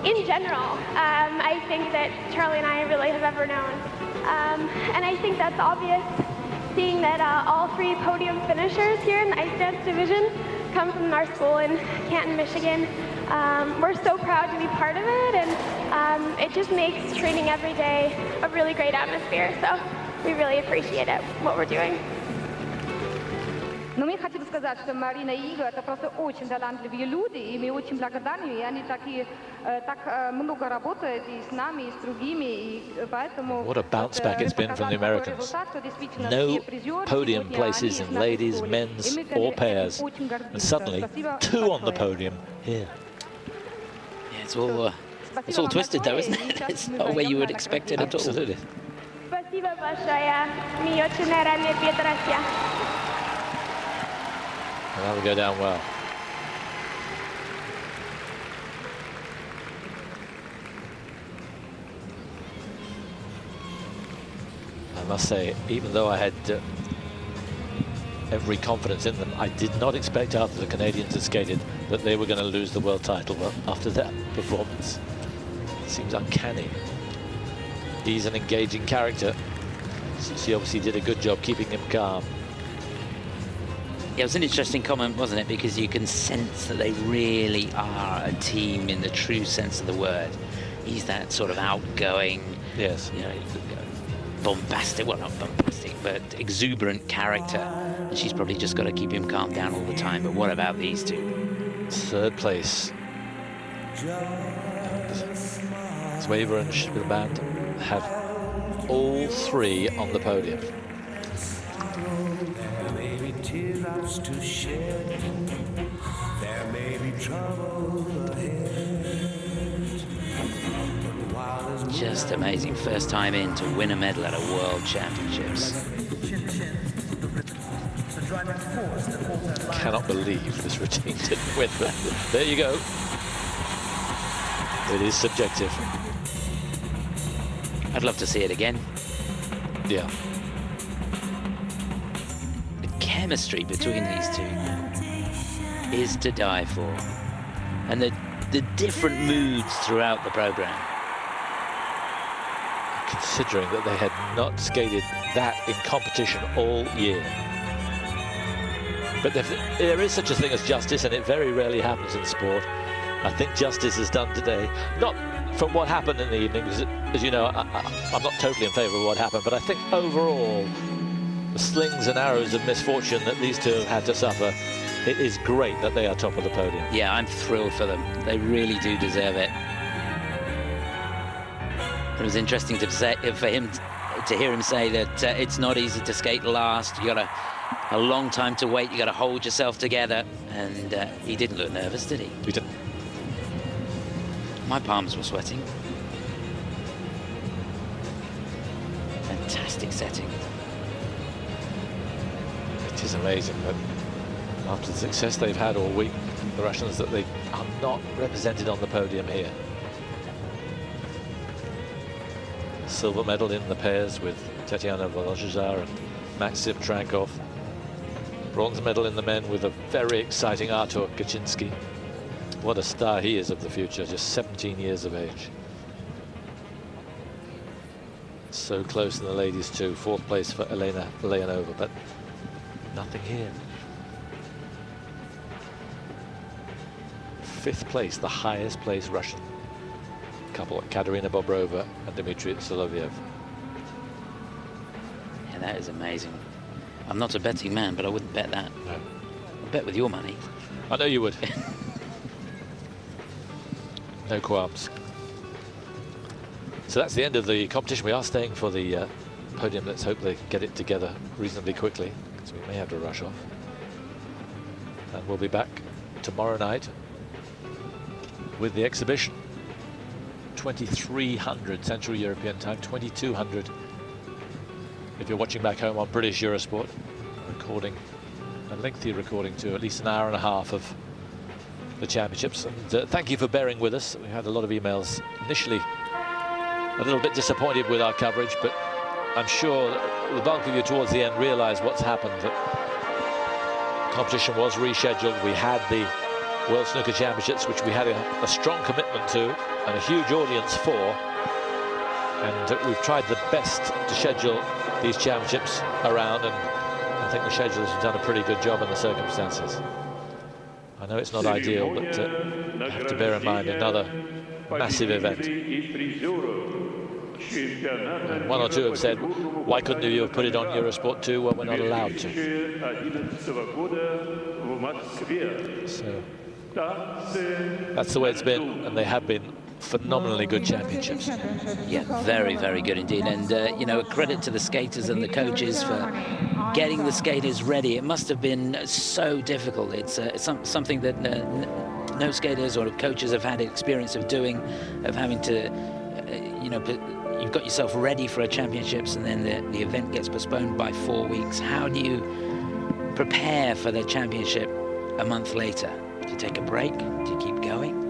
in general, I think that Charlie and I really have ever known. And I think that's obvious, seeing that all three podium finishers here in the ice dance division come from our school in Canton, Michigan. We're so proud to be part of it, and it just makes training every day a really great atmosphere. So we really appreciate it, what we're doing. Но мы хотим сказать, что Марина и Игорь это просто очень талантливые люди, и мы очень благодарны, и они так много работают и с нами, и с другими, и поэтому... What a bounce back it's been from the Americans. No podium places in ladies, men's or pairs, and suddenly two on the podium here. Yeah, it's all twisted though, isn't it? It's not where you would expect it at all. Absolutely. Спасибо большое. Мы очень рады быть здесь. And that will go down well. I must say, even though I had every confidence in them, I did not expect after the Canadians had skated that they were going to lose the world title after that performance. It seems uncanny. He's an engaging character. She obviously did a good job keeping him calm. Yeah, it was an interesting comment, wasn't it? Because you can sense that they really are a team in the true sense of the word. He's that sort of outgoing, yes, bombastic, well, not bombastic, but exuberant character. And she's probably just got to keep him calmed down all the time. But what about these two? Third place. Weaver and Shibutani have all three on the podium. There may be teardrops to shed. There may be trouble ahead. Just amazing. First time in to win a medal at a World Championships. Cannot believe this routine didn't win, but there you go. It is subjective. I'd love to see it again. Yeah. The chemistry between these two is to die for. And the different moods throughout the program. Considering that they had not skated that in competition all year. But there is such a thing as justice, and it very rarely happens in sport. I think justice is done today. Not from what happened in the evening, because, as you know, I'm not totally in favour of what happened, but I think overall, the slings and arrows of misfortune that these two have had to suffer, it is great that they are top of the podium. Yeah, I'm thrilled for them. They really do deserve it. It was interesting to hear him say that it's not easy to skate last. You got a long time to wait. You got to hold yourself together, and he didn't look nervous, did he? He didn't. My palms were sweating. Fantastic setting. It is amazing that after the success they've had all week, the Russians, that they are not represented on the podium here. Silver medal in the pairs with Tatiana Volozhizar and Maxim Trankov. Bronze medal in the men with a very exciting Artur Kaczynski. What a star he is of the future, just 17 years of age. So close in the ladies too. 4th place for Elena Leonova, but nothing here. 5th place, the highest placed Russian couple, Ekaterina Bobrova and Dmitri Soloviev. Yeah, that is amazing. I'm not a betting man, but I wouldn't bet that. No. I'd bet with your money. I know you would. No qualms. So that's the end of the competition. We are staying for the podium. Let's hope they get it together reasonably quickly, because we may have to rush off. And we'll be back tomorrow night with the exhibition. 2300 Central European time, 2200 if you're watching back home on British Eurosport. Recording, a lengthy recording too, at least an hour and a half of the championships. And thank you for bearing with us. We had a lot of emails initially, a little bit disappointed with our coverage, but I'm sure the bulk of you towards the end realize what's happened. That competition was rescheduled. We had the World Snooker Championships, which we had a strong commitment to and a huge audience for, and we've tried the best to schedule these championships around, and I think the schedulers have done a pretty good job in the circumstances. I know it's not ideal, but you have to bear in mind another massive event. And one or two have said, why couldn't you have put it on Eurosport 2? Well, we're not allowed to. So that's the way it's been, and they have been phenomenally good championships. Yeah, very, very good indeed. And, you know, a credit to the skaters and the coaches for getting the skaters ready. It must have been so difficult. It's something that no skaters or coaches have had experience of doing, of having to, you know, you've got yourself ready for a championships and then the event gets postponed by 4 weeks. How do you prepare for the championship a month later? Do you take a break? Do you keep going?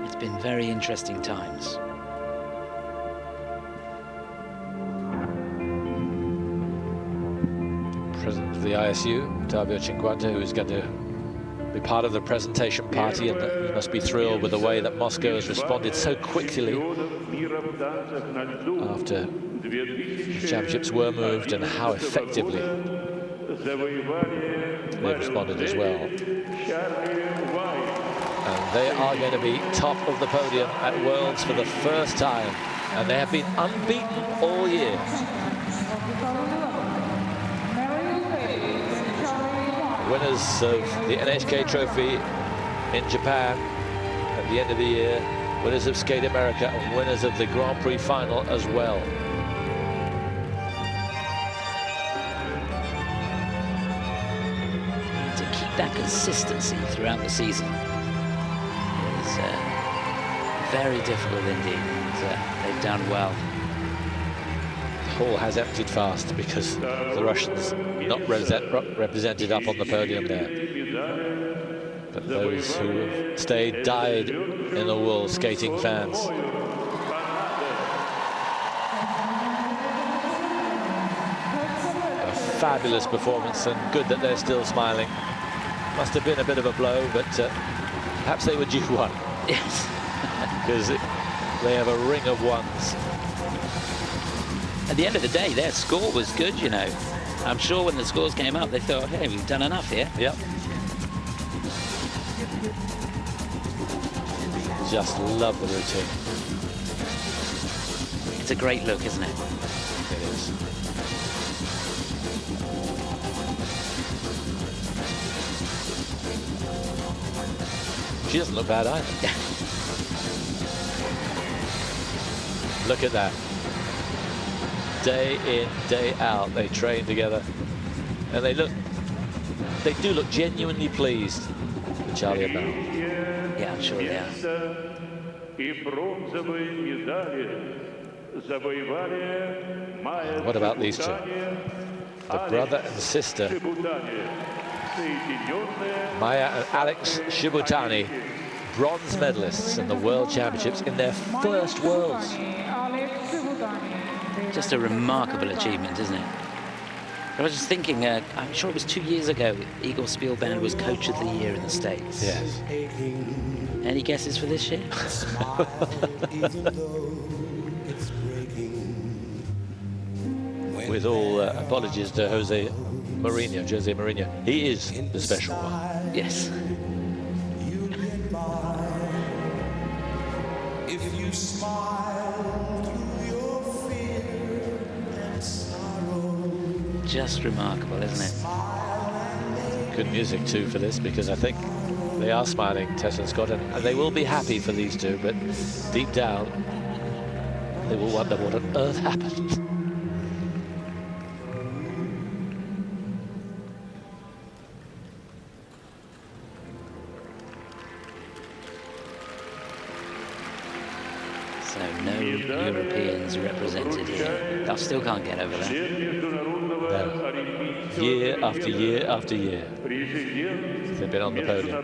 It's been very interesting times. President of the ISU, Ottavio Cinquanta, who is going to be part of the presentation party, and he must be thrilled with the way that Moscow has responded so quickly after the championships were moved, and how effectively they've responded as well. And they are going to be top of the podium at Worlds for the first time, and they have been unbeaten all year. Winners of the NHK Trophy in Japan at the end of the year, winners of Skate America, and winners of the Grand Prix final as well. To keep that consistency throughout the season is very difficult indeed. They've done well. The hall has emptied fast because the Russians not represented up on the podium there. But those who have stayed dyed in the wool, skating fans. A fabulous performance, and good that they're still smiling. Must have been a bit of a blow, but perhaps they were due one. Yes. Because they have a ring of ones. At the end of the day, their score was good, you know. I'm sure when the scores came up, they thought, hey, we've done enough here. Yep. Just love the routine. It's a great look, isn't it? It is. She doesn't look bad either. Look at that. Day in, day out, they train together. And they do look genuinely pleased, Charlie and Meryl. Yeah, I'm sure they are. What about these two? The brother and sister, Maia and Alex Shibutani, bronze medalists in the World Championships in their first Worlds. Just a remarkable achievement, isn't it? I was just thinking, I'm sure it was 2 years ago, Igor Spielband was Coach of the Year in the States. Yes. Any guesses for this year? With all apologies to Jose Mourinho, he is the special one. Yes. If you smile through your fear and sorrow. Just remarkable, isn't it? Good music too for this, because I think they are smiling, Tessa and Scott, and they will be happy for these two, but deep down they will wonder what on earth happened. So no Europeans represented here. I still can't get over that. No. Year after year after year, they've been on the podium.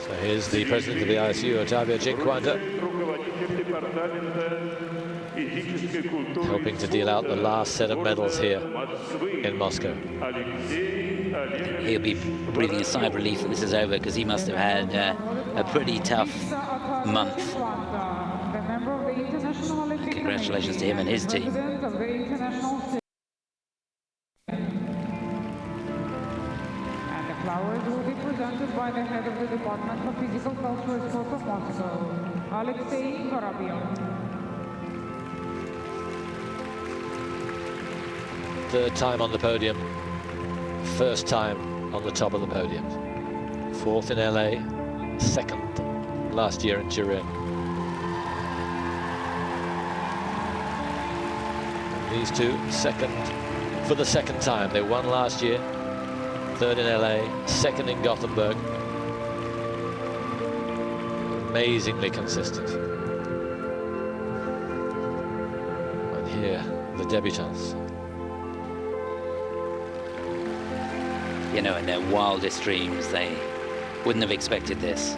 So here's the president of the ISU, Ottavio Cinquanta, helping to deal out the last set of medals here in Moscow. He'll be breathing a sigh of relief that this is over, because he must have had a pretty tough month. Congratulations to him and his team. And the flowers will be presented by the head of the Department of Physical Culture Sport of Moscow, Alexei Vorobyev. Third time on the podium, first time on the top of the podium. Fourth in LA, second last year in Turin. These two, second for the second time. They won last year, third in LA, second in Gothenburg. Amazingly consistent. And here, the debutants. You know, in their wildest dreams, they wouldn't have expected this.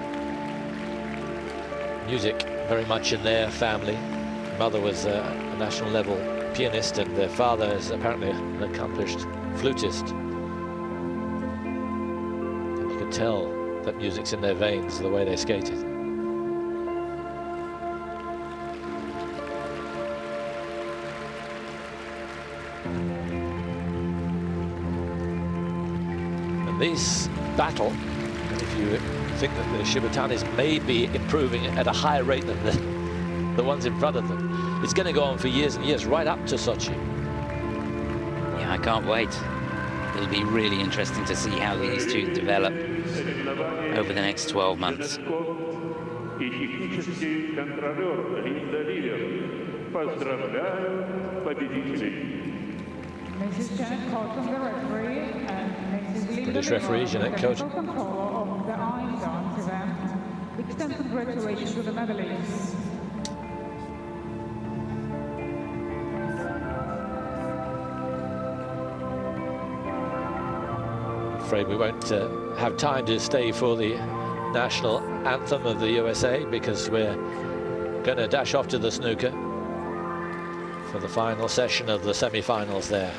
Music very much in their family. Mother was a national level pianist, and their father is apparently an accomplished flutist. And you could tell that music's in their veins, the way they skated. And this battle, and if you think that the Shibutanis may be improving at a higher rate than the ones in front of them, it's going to go on for years and years, right up to Sochi. Yeah, I can't wait. It'll be really interesting to see how these two develop over the next 12 months. Mrs. Janet Cotton, the referee, and Mrs. Linda British referee, Janet Cotton. controller of the iron dance event. Extend congratulations to the medalists. Afraid we won't have time to stay for the national anthem of the USA, because we're going to dash off to the snooker for the final session of the semi-finals there.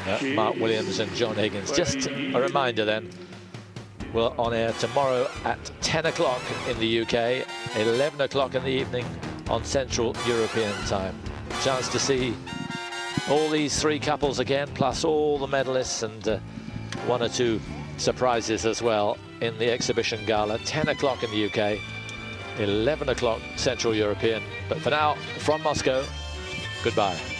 Between Mark Williams and John Higgins. Just a reminder then, we're on air tomorrow at 10 o'clock in the UK, 11 o'clock in the evening on Central European time. Chance to see All these three couples again, plus all the medalists and one or two surprises as well in the exhibition gala. 10 o'clock in the UK, 11 o'clock Central European. But for now, from Moscow, goodbye.